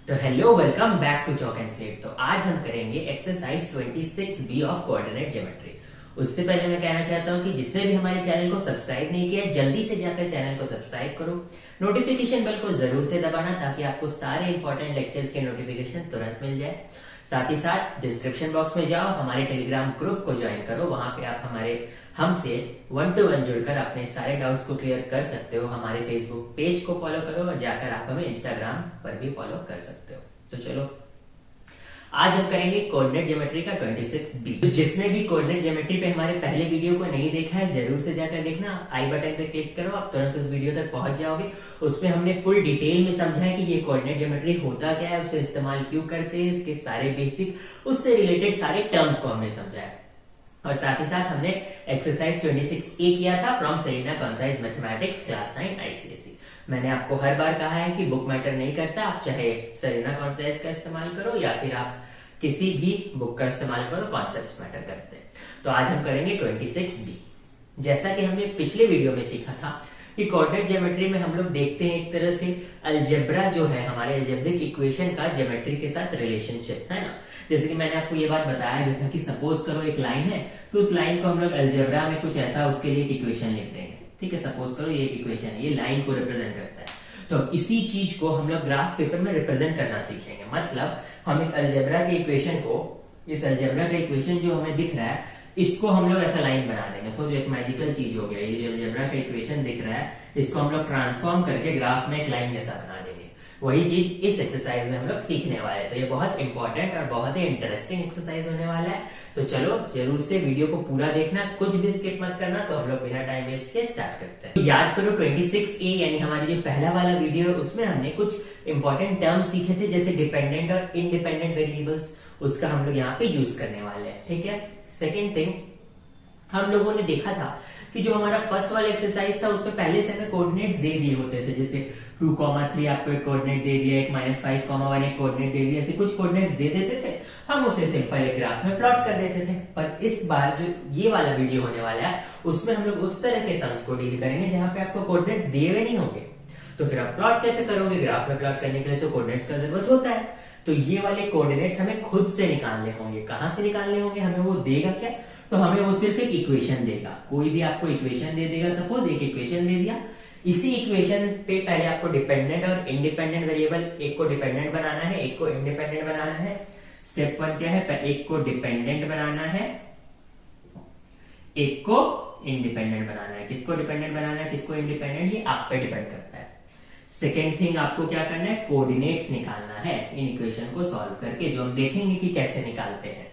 तो hello welcome back to Chalk and Slate. तो आज हम करेंगे exercise 26B of coordinate geometry. उससे पहले मैं कहना चाहता हूं कि जिसने भी हमारे चैनल को सब्सक्राइब नहीं किया जल्दी से जाकर चैनल को सब्सक्राइब करो, नोटिफिकेशन बेल को जरूर से दबाना ताकि आपको सारे इंपॉर्टेंट लेक्चर्स के नोटिफिकेशन तुरंत मिल जाए। साथ ही साथ डिस्क्रिप्शन बॉक्स में जाओ, हमारे टेलीग्राम ग्रुप को ज्वाइन करो, वहां पे आप हमसे 1-to-1 जुड़कर अपने सारे डाउट्स को क्लियर कर सकते हो। हमारे फेसबुक पेज को फॉलो करो और जाकर आप हमें इंस्टाग्राम पर भी फॉलो कर सकते हो। तो चलो आज हम करेंगे कोऑर्डिनेट ज्योमेट्री का 26B। तो जिसने भी कोऑर्डिनेट ज्योमेट्री पे हमारे पहले वीडियो को नहीं देखा है जरूर से जाकर देखना। आई बटन पे क्लिक करो, आप तुरंत उस वीडियो तक पहुंच जाओगे। उसमें हमने फुल डिटेल में समझा है कि ये कोऑर्डिनेट ज्योमेट्री होता क्या है, उसे इस्तेमाल क्यों करते हैं, इसके सारे बेसिक, उससे रिलेटेड सारे टर्म्स को हमने समझा है। और साथ ही साथ हमने एक्सरसाइज 26A किया था from Selina Concise Mathematics class 9 ICSE। मैंने आपको हर बार कहा है कि बुक मैटर नहीं करता, आप चाहे सेलिना कॉन्साइज का इस्तेमाल करो या फिर आप किसी भी बुक का इस्तेमाल करो, कॉन्सेप्ट्स मैटर करते हैं। तो आज हम करेंगे 26B। जैसा कि हमने पिछले वीडियो में सीखा था कि कोऑर्डिनेट ज्योमेट्री में हम लोग देखते हैं एक तरह से अलजेब्रा जो है, हमारे अलजेब्रिक इक्वेशन का ज्योमेट्री के साथ रिलेशनशिप है ना। जैसे कि मैंने आपको ये बात बताया भी था कि सपोज करो एक लाइन है, तो उस लाइन को हम लोग अलजेब्रा में कुछ ऐसा उसके लिए एक इक्वेशन लेते हैं। ठीक है, सपोज करो ये एक इक्वेशन है, ये लाइन को रिप्रेजेंट करता है। तो इसी चीज को हम लोग ग्राफ पेपर में रिप्रेजेंट करना सीखेंगे। मतलब हम इस अलजेब्रा के इक्वेशन को, इस अलजेब्रा का इक्वेशन जो हमें दिख रहा है, इसको हम लोग ऐसा लाइन बना देंगे। सोचो एक मैजिकल चीज हो गया, ये जो अलजेब्रा का इक्वेशन दिख रहा है इसको हम लोग ट्रांसफॉर्म करके ग्राफ में एक लाइन जैसा बना देंगे। वही चीज इस एक्सरसाइज में हम लोग सीखने वाले हैं। तो ये बहुत इंपॉर्टेंट और बहुत ही इंटरेस्टिंग एक्सरसाइज होने वाला है। तो चलो जरूर से वीडियो को पूरा देखना, कुछ भी स्किप मत करना। तो हम लोग बिना टाइम वेस्ट के स्टार्ट करते हैं। तो याद करो 26A यानी हमारी जो पहला वाला वीडियो है उसमें हमने कुछ इंपॉर्टेंट टर्म सीखे थे, जैसे डिपेंडेंट और इंडिपेंडेंट वेरिएबल्स। उसका हम लोग यहाँ पे यूज करने वाले हैं। ठीक है, सेकेंड थिंग, हम लोगों ने देखा था कि जो हमारा फर्स्ट वाला एक्सरसाइज था उसमें पहले से हमें कोऑर्डिनेट्स दे दिए होते थे, जैसे 2,3 आपको एक कोऑर्डिनेट दे दिया, एक -5,1 एक कोऑर्डिनेट दे दिया, ऐसे कुछ कोऑर्डिनेट्स दे देते थे। हम उसे सिंपल एक ग्राफ में प्लॉट कर देते थे। पर इस बार जो ये वाला वीडियो होने वाला है उसमें हम लोग उस तरह के सम्स को डील करेंगे जहां पे आपको कोऑर्डिनेट्स दिए हुए नहीं होंगे। तो फिर आप प्लॉट कैसे करोगे? ग्राफ में प्लॉट करने के लिए तो कोऑर्डिनेट्स का जरूरत होता है। तो ये वाले कोऑर्डिनेट्स हमें खुद से निकालने होंगे। कहां से निकालने होंगे? हमें वो देगा क्या? तो हमें वो सिर्फ एक इक्वेशन देगा। कोई भी आपको इक्वेशन दे देगा, सपोज एक इक्वेशन दे दिया। इसी इक्वेशन पे पहले आपको डिपेंडेंट और इंडिपेंडेंट वेरिएबल, एक को डिपेंडेंट बनाना है, एक को इंडिपेंडेंट बनाना है। स्टेप 1 क्या है? एक को डिपेंडेंट बनाना है, एक को इंडिपेंडेंट बनाना है। किसको डिपेंडेंट बनाना है, किसको इंडिपेंडेंट, ये आप पे डिपेंड करता है। सेकेंड थिंग आपको क्या करना है? कोऑर्डिनेट्स निकालना है इन इक्वेशन को सॉल्व करके, जो हम देखेंगे कि कैसे निकालते हैं।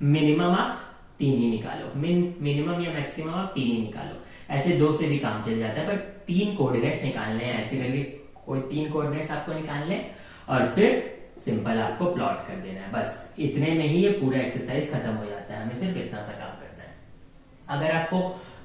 मिनिमम आप 3 ही निकालो, मिनिमम या मैक्सिमम आप 3 ही निकालो। ऐसे 2 से भी काम चल जाता है, पर 3 कोऑर्डिनेट्स निकालने हैं। ऐसे करके कोई 3 कोऑर्डिनेट्स आपको निकालने और फिर सिंपल आपको प्लॉट कर देना है। बस इतने में ही ये पूरा एक्सरसाइज खत्म हो जाता है। हमें सिर्फ इतना सा काम करना है। अगर आपको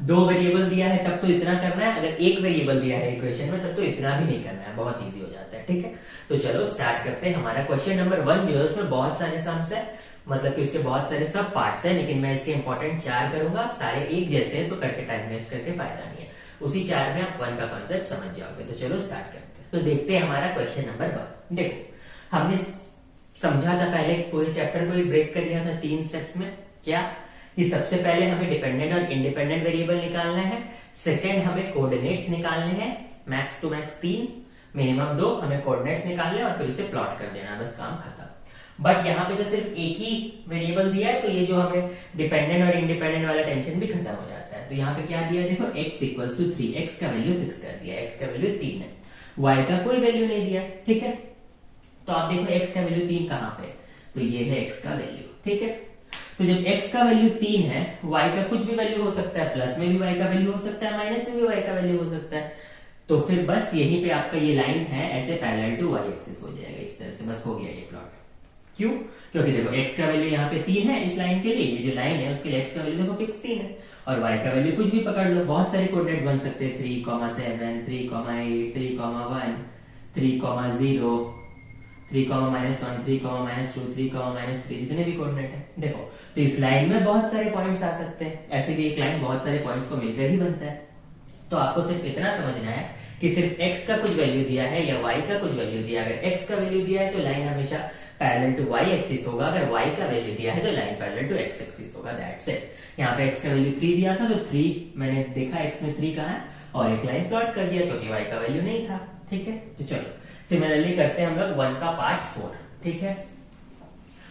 2 वेरिएबल दिया है तब तो इतना करना है, अगर 1 वेरिएबल दिया है इक्वेशन में तब तो इतना भी नहीं करना है, बहुत इजी हो जाता है। ठीक है, तो चलो स्टार्ट करते हैं। हमारा क्वेश्चन नंबर 1 जो है उसमें बहुत सारे सम्स है, मतलब कि उसके बहुत सारे सब पार्ट्स हैं, लेकिन मैं इसके इंपॉर्टेंट 4 करूंगा। सारे एक जैसे हैं तो करके टाइम वेस्ट करके फायदा नहीं है। उसी 4 में आप 1 का कॉन्सेप्ट समझ जाओगे। तो चलो स्टार्ट करते हैं। तो देखते हैं हमारा क्वेश्चन नंबर 1। देखो हमने समझा था पहले पूरे चैप्टर को ही ब्रेक कर लिया था 3 स्टेप्स में। क्या कि सबसे पहले हमें डिपेंडेंट और इंडिपेंडेंट वेरिएबल निकालना है, सेकेंड हमें कोऑर्डिनेट्स निकालने हैं, मैक्स टू मैक्स 3, मिनिमम 2, हमें कोऑर्डिनेट्स निकालने और फिर उसे प्लॉट कर देना, बस काम खत्म। बट यहाँ पे तो सिर्फ एक ही वेरिएबल दिया है, तो ये जो हमें डिपेंडेंट और इंडिपेंडेंट वाला टेंशन भी खत्म हो जाता है। तो यहाँ पे क्या दिया? देखो x इक्वल्स टू 3, x का वैल्यू फिक्स कर दिया, x का वैल्यू 3 है, y का कोई वैल्यू नहीं दिया। ठीक है, तो आप देखो x का वैल्यू 3 कहाँ पे? तो ये है x का वैल्यू। ठीक है, तो जब x का वैल्यू 3 है, y का कुछ भी वैल्यू हो सकता है, प्लस में भी y का वैल्यू हो सकता है, माइनस में भी y का वैल्यू हो सकता है। तो फिर बस यहीं पे आपका ये लाइन है ऐसे पैरेलल टू y एक्सिस हो जाएगा इस तरह से। बस हो गया ये प्लॉट। क्यों? क्योंकि देखो x का वैल्यू यहाँ पे 3 है इस लाइन के लिए, ये जो लाइन है उसके लिए x का वैल्यू देखो फिक्स 3 है, और y का वैल्यू कुछ भी पकड़ लो। बहुत सारे कोऑर्डिनेट्स बन सकते हैं, 3,7, 3,8, 3,1, 3,0, 3,-1, 3,-2, 3,-3, जितने भी कोऑर्डिनेट है देखो। तो इस लाइन में बहुत सारे पॉइंट्स आ सकते हैं। ऐसे भी एक लाइन बहुत सारे पॉइंट्स को मिलकर ही बनता है। तो आपको सिर्फ इतना समझना है कि सिर्फ x का कुछ वैल्यू दिया है या y का कुछ वैल्यू दिया है। अगर x का वैल्यू दिया है तो लाइन हमेशा पैरेलल टू y एक्सिस होगा, अगर y का वैल्यू दिया है तो line parallel to x axis होगा। That's it. यहाँ पे x का वैल्यू 3 दिया था तो 3 मैंने देखा x में 3 कहाँ है और एक लाइन प्लॉट कर दिया क्योंकि y का वैल्यू नहीं था। ठीक है, तो चलो सिमिलरली करते हैं हम लोग 1 का पार्ट 4। ठीक है,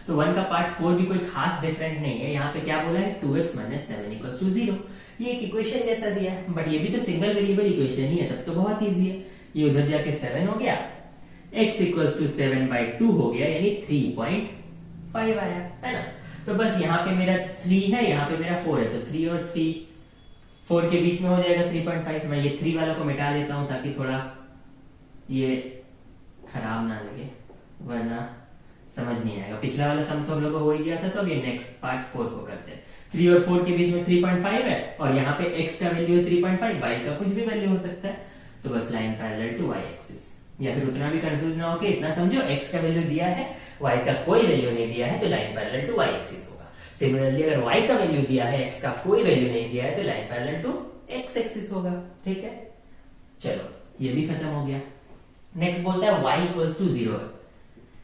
तो 1 का पार्ट 4 भी कोई खास डिफरेंट नहीं है। यहाँ पे क्या बोला है 2x - 7 = 0। ये एक इक्वेशन जैसा दिया है, बट ये भी तो सिंगल वेरिएबल इक्वेशन ही है, तब तो बहुत इजी है। ये उधर जाके 7 हो गया, x = 7/2 हो गया, यानी 3.5 आया, है ना। तो बस यहाँ पे मेरा 3 है, यहाँ पे मेरा 4 है, तो 3 और 3 4 के बीच में हो जाएगा 3.5। मैं ये 3 वाला को मिटा देता हूं ताकि थोड़ा ये खराब ना लगे, वरना समझ नहीं आएगा। पिछला वाला सम तो हम लोग को हो ही गया था, तो अब ये नेक्स्ट पार्ट 4 को करते हैं। 3 और 4 के बीच में 3.5 है और यहाँ पे x का वैल्यू है 3.5, y का कुछ भी वैल्यू हो सकता है, तो बस line parallel to y axis. या फिर उतना भी कंफ्यूज ना हो के इतना समझो, x का वैल्यू दिया है, y का कोई वैल्यू नहीं दिया है, तो line parallel to y axis होगा। सिमिलरली अगर y का वैल्यू दिया है, x का कोई वैल्यू नहीं दिया है, तो line parallel to x axis होगा। ठीक है, चलो ये भी खत्म हो गया। नेक्स्ट बोलता है y = 0 है।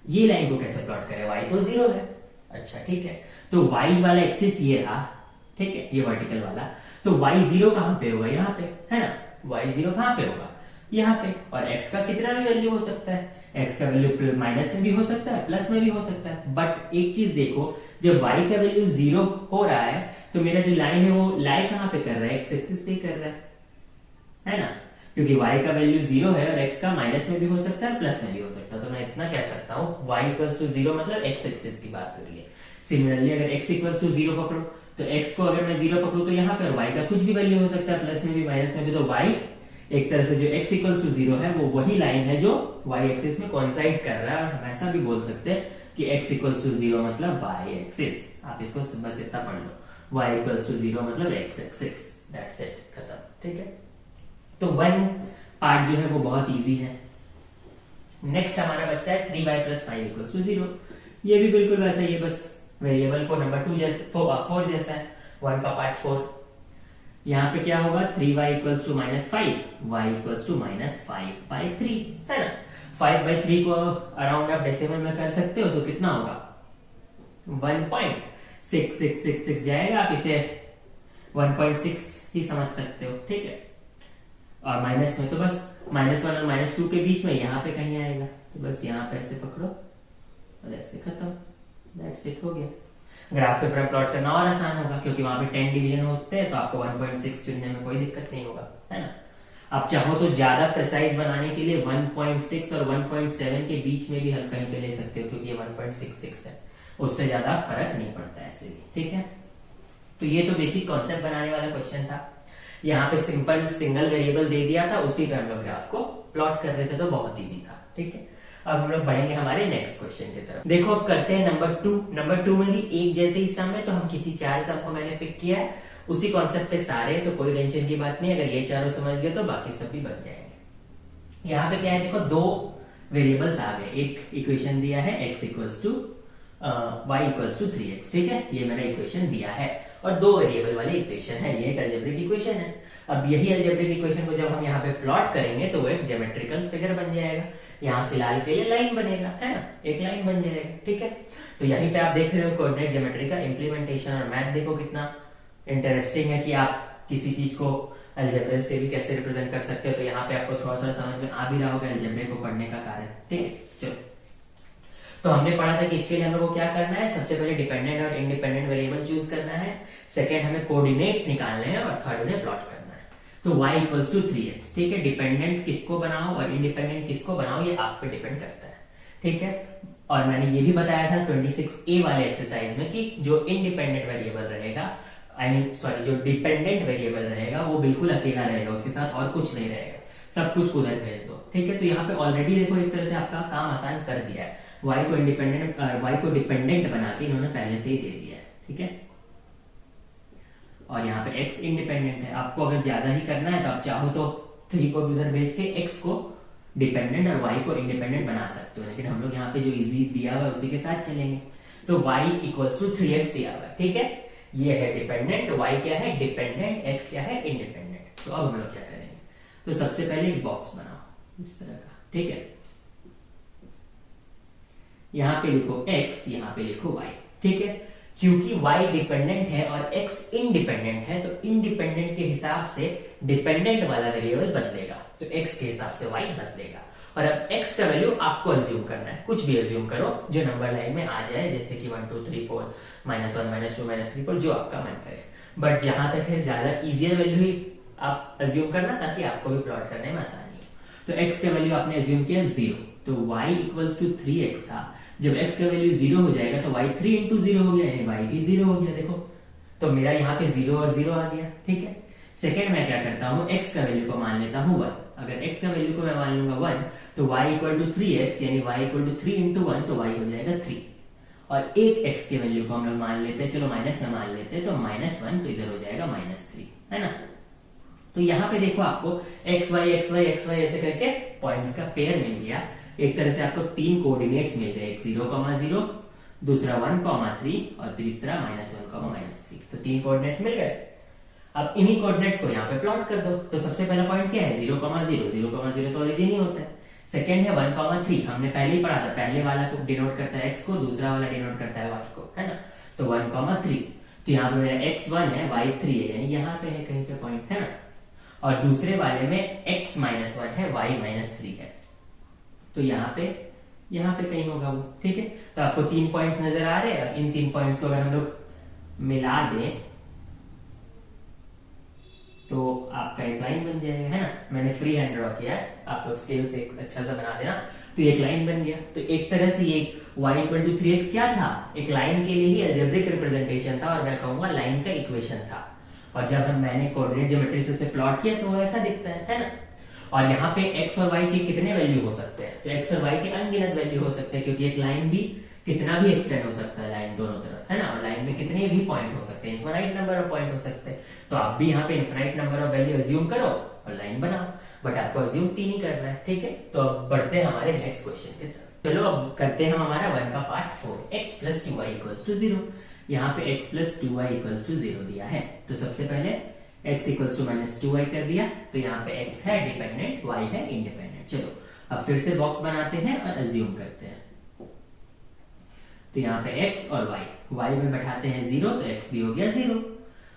ये लाइन को कैसे प्लॉट करें, y तो 0 है। अच्छा ठीक है, तो y वाला एक्सिस ये रहा, ठीक है, ये वर्टिकल वाला, तो y 0 कहां पे होगा, यहाँ पे, है ना। y 0 कहां पे होगा, यहाँ पे। और x का कितना भी वैल्यू हो सकता है, x का वैल्यू माइनस में भी हो सकता है, प्लस में भी हो सकता है। बट एक चीज देखो, जब y का वैल्यू 0 हो रहा है तो मेरा जो लाइन है वो लाई कहां पे कर रहा है, x एक्सिस पे कर रहा है ना, क्योंकि y का वैल्यू 0 है और x का माइनस में भी हो सकता है, प्लस में भी हो सकता है। तो मैं इतना कह सकता हूं y = 0 मतलब x एक्सिस की बात हो रही है। सिमिलरली अगर x = 0 पकड़ो तो x को अगर मैं 0 पकड़ू तो यहाँ पर y का कुछ भी वैल्यू हो सकता है, प्लस में भी माइनस में भी। तो y एक तरह से जो x = 0 है वो वही लाइन है जो y एक्सिस में कोइंसाइड कर रहा है। हम ऐसा भी बोल सकते हैं कि x = 0 मतलब y एक्सिस। आप इसको बस इतना पढ़ लो, y = 0 मतलब x एक्सिस। दैट्स इट, खत्म। ठीक है, तो 1 पार्ट जो है वो बहुत इजी है। नेक्स्ट हमारा बचता है 3y + 5 = 0। ये भी बिल्कुल वैसा ही है, बस वेरिएबल को नंबर 2 जैसे 4 जैसा है। 1 का पार्ट 4, यहाँ पे क्या होगा 3y = -5, y = -5/3, है ना। 5/3 को अराउंड आप डेसिमल में कर सकते हो तो कितना होगा 1.6666 जाएगा। आप इसे 1.6 ही समझ सकते हो। ठीक है, और माइनस में तो बस -1 और -2 के बीच में यहाँ पे कहीं आएगा, तो बस यहाँ पे ऐसे पकड़ो और ऐसे खत्म। दैट्स इट, हो गया। ग्राफ पेपर पर प्लॉट करना और आसान होगा क्योंकि वहां पे 10 डिवीजन होते हैं, तो आपको 1.6 चुनने में कोई दिक्कत नहीं होगा, है ना। आप चाहो तो ज्यादा प्रिसाइज बनाने के लिए 1.6 और 1.7 के बीच में भी हल कहीं पे ले सकते हो, क्योंकि ये 1.66 है, उससे ज्यादा फर्क नहीं पड़ता ऐसे भी। ठीक है, तो ये तो बेसिक कॉन्सेप्ट बनाने वाला क्वेश्चन था। यहाँ पे सिंपल सिंगल वेरिएबल दे दिया था, उसी पे हम लोग ग्राफ को प्लॉट कर रहे थे, तो बहुत इजी था। ठीक है, अब हम लोग बढ़ेंगे हमारे नेक्स्ट क्वेश्चन की तरफ। देखो अब करते हैं नंबर 2। नंबर 2 में भी एक जैसे ही सम है, तो हम किसी 4 सम को मैंने पिक किया है, उसी कॉन्सेप्ट पे सारे, तो कोई टेंशन की बात नहीं। अगर ये चारों समझ गए तो बाकी सब भी बन जाएंगे। यहाँ पे क्या है, देखो 2 वेरिएबल्स आ गए। एक इक्वेशन दिया है x = 3x, ठीक है, ये मैंने इक्वेशन दिया है, और 2 वेरिएबल वाली इक्वेशन है, ये एक अलजेब्रिक इक्वेशन है। अब यही अलजेब्रिक इक्वेशन को जब हम यहाँ पे प्लॉट करेंगे तो वो एक ज्योमेट्रिकल फिगर बन जाएगा। यहाँ फिलहाल के लिए लाइन बनेगा, है ना, एक लाइन बन जाएगा। ठीक है, तो यहीं पे आप देख रहे हो कोऑर्डिनेट ज्योमेट्री का इंप्लीमेंटेशन और मैथ। देखो कितना इंटरेस्टिंग है कि आप किसी चीज को अलजेब्रा से भी कैसे रिप्रेजेंट कर सकते हो। तो यहाँ पे आपको थोड़ा थोड़ा समझ में आ भी रहा होगा अलजेब्रा को पढ़ने का कारण। ठीक है, चलो, तो हमने पढ़ा था कि इसके लिए हम लोग को क्या करना है, सबसे पहले डिपेंडेंट और इंडिपेंडेंट वेरिएबल चूज करना है, सेकंड हमें कोऑर्डिनेट्स निकालने हैं, और थर्ड उन्हें प्लॉट करना है। तो y = 3x, ठीक है। डिपेंडेंट किसको बनाओ और इंडिपेंडेंट किसको बनाओ ये आप पे डिपेंड करता है। ठीक है, और मैंने ये भी बताया था 26A वाले एक्सरसाइज में कि जो इंडिपेंडेंट वेरिएबल रहेगा, जो डिपेंडेंट वेरिएबल रहेगा वो बिल्कुल अकेला रहेगा, उसके साथ और कुछ नहीं रहेगा, सब कुछ उधर भेज दो। ठीक है, तो यहाँ पे ऑलरेडी देखो एक तरह से आपका काम आसान कर दिया है। y को डिपेंडेंट बना के इन्होंने पहले से ही दे दिया है। ठीक है, और यहाँ पे x इंडिपेंडेंट है। आपको अगर ज्यादा ही करना है तो आप चाहो तो 3 को उधर भेज के x को डिपेंडेंट और y को इंडिपेंडेंट बना सकते हो, लेकिन हम लोग यहाँ पे जो इजी दिया हुआ है उसी के साथ चलेंगे। तो y = 3x दिया हुआ है, ठीक है, ये है डिपेंडेंट, y क्या है डिपेंडेंट, x क्या है इंडिपेंडेंट। तो अब हम लोग क्या करेंगे, तो सबसे पहले एक बॉक्स बनाओ इस तरह का, ठीक है। यहां पे लिखो x, यहां पे लिखो y, ठीक है। क्योंकि y डिपेंडेंट है और x इंडिपेंडेंट है, तो इंडिपेंडेंट के हिसाब से डिपेंडेंट वाला वेरिएबल बदलेगा, तो x के हिसाब से y बदलेगा। और अब x का वैल्यू आपको अज्यूम करना है, कुछ भी अज्यूम करो जो नंबर लाइन में आ जाए, जैसे कि 1 2 3 4 -1 -2 -3 4, जो आपका मन करे। बट जहां तक है ज्यादा इजियर वैल्यू ही आप अज्यूम करना, ताकि आपको भी प्लॉट करने में आसानी हो। तो x का वैल्यू आपने अज्यूम किया 0, तो y इक्वल्स टू 3x था। जब x का वैल्यू 0 हो जाएगा तो y 3 इंटू 0 हो गया, यानी y भी 0 हो गया। देखो तो मेरा यहाँ पे 0 और 0 आ गया, ठीक है। सेकेंड मैं क्या करता हूँ, x का वैल्यू को मान लेता हूँ 1। अगर x का वैल्यू को मैं मान लूंगा 1, तो y इक्वल टू 3x, यानी y इक्वल टू 3 इंटू 1, तो y हो जाएगा 3। और एक x के वैल्यू को हम लोग मान लेते हैं, चलो माइनस में मान लेते हैं, तो -1, तो इधर हो जाएगा -3, है ना। तो यहाँ पे देखो आपको x y ऐसे करके पॉइंट्स का पेयर मिल गया। एक तरह से आपको 3 कोऑर्डिनेट्स मिल गए, एक 0,0, दूसरा 1,3 और तीसरा -1,-3। तो 3 कोऑर्डिनेट्स मिल गए। अब इन्हीं कोऑर्डिनेट्स को यहाँ पे प्लॉट कर दो। तो सबसे पहला पॉइंट क्या है, 0,0, 0,0 तो ओरिजिन ही होता है। सेकंड है 1,3, हमने पहले ही पढ़ा था, पहले वाला को डिनोट करता है x को, दूसरा वाला डिनोट करता है y को, है ना। तो 1,3, तो यहाँ पे मेरा x 1 है, y 3 है, यानी यहाँ पे है कहीं पे पॉइंट, है ना। और दूसरे वाले में x -1 है, y -3 है, तो यहाँ पे कहीं होगा वो, ठीक है। तो आपको 3 पॉइंट्स नजर आ रहे हैं। अब इन 3 पॉइंट्स को अगर हम लोग मिला दें तो आपका एक लाइन बन जाएगा, है ना। मैंने फ्री हैंड ड्रॉ किया है, आप लोग स्केल से अच्छा सा बना देना। तो एक लाइन बन गया। तो एक तरह से ये y इक्वल टू 3x क्या था, एक लाइन के लिए ही अलजेब्रिक रिप्रेजेंटेशन था, और मैं कहूंगा लाइन का इक्वेशन था। और जब मैंने कोऑर्डिनेट ज्योमेट्री से प्लॉट किया तो वो ऐसा दिखता है ना। और यहाँ पे x और y के कितने वैल्यू हो सकते हैं, तो x और y के अनगिनत वैल्यू हो सकते हैं, क्योंकि एक लाइन भी कितना भी एक्सटेंड हो सकता है, लाइन दोनों तरफ, है ना। और लाइन में कितने भी पॉइंट हो सकते हैं, इनफाइनाइट नंबर ऑफ पॉइंट हो सकते हैं। तो आप भी यहाँ पे infinite number of value assume करो और लाइन बनाओ, बट आपको अज्यूम 3 ही करना है, ठीक है। तो अब बढ़ते हैं हमारे नेक्स्ट क्वेश्चन की तरफ। चलो अब करते हैं हम हमारा 1 का पार्ट 4, x + 2y = 0। यहाँ पे x + 2y = 0 दिया है, तो सबसे पहले x = -2y कर दिया। तो यहाँ पे x है डिपेंडेंट, y है इंडिपेंडेंट। चलो अब फिर से बॉक्स बनाते हैं और अज्यूम करते हैं। तो यहाँ पे x और y में बैठाते हैं 0, तो x भी हो गया 0।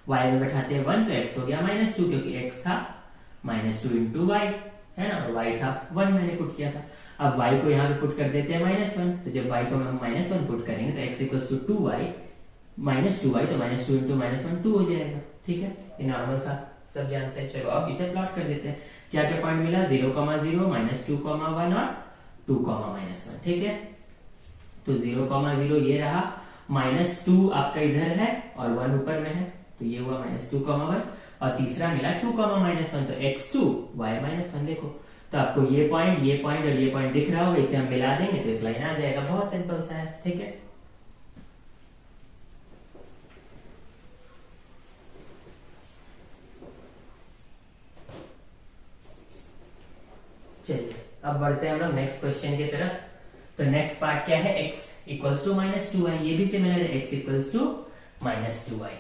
y में बैठाते हैं 1, तो x हो गया -2, क्योंकि x था -2 इंटू y, है ना। और y था 1, मैंने पुट किया था। अब y को यहाँ पे पुट कर देते हैं -1, तो जब y को हम -1 पुट करेंगे तो x = 2y, -2y, तो -2 इंटू -1 2 हो जाएगा, ठीक है। ये नॉर्मल सा सब जानते हैं। चलो अब इसे प्लॉट कर देते हैं। क्या क्या पॉइंट मिला, 0,0, -2,1 और 2,-1, ठीक है। तो 0,0 ये रहा, -2 आपका इधर है और 1 ऊपर में है, तो ये हुआ -2,1। और तीसरा मिला 2,-1, तो x2 y -1। देखो तो आपको ये पॉइंट और ये पॉइंट दिख रहा होगा, इसे हम मिला देंगे तो एक लाइन आ जाएगा। बहुत सिंपल सा है, ठीक है। चलिए अब बढ़ते हैं हम लोग नेक्स्ट क्वेश्चन की तरफ। तो नेक्स्ट पार्ट क्या है, x = -2y। ये भी सिमिलर है, x = -2y।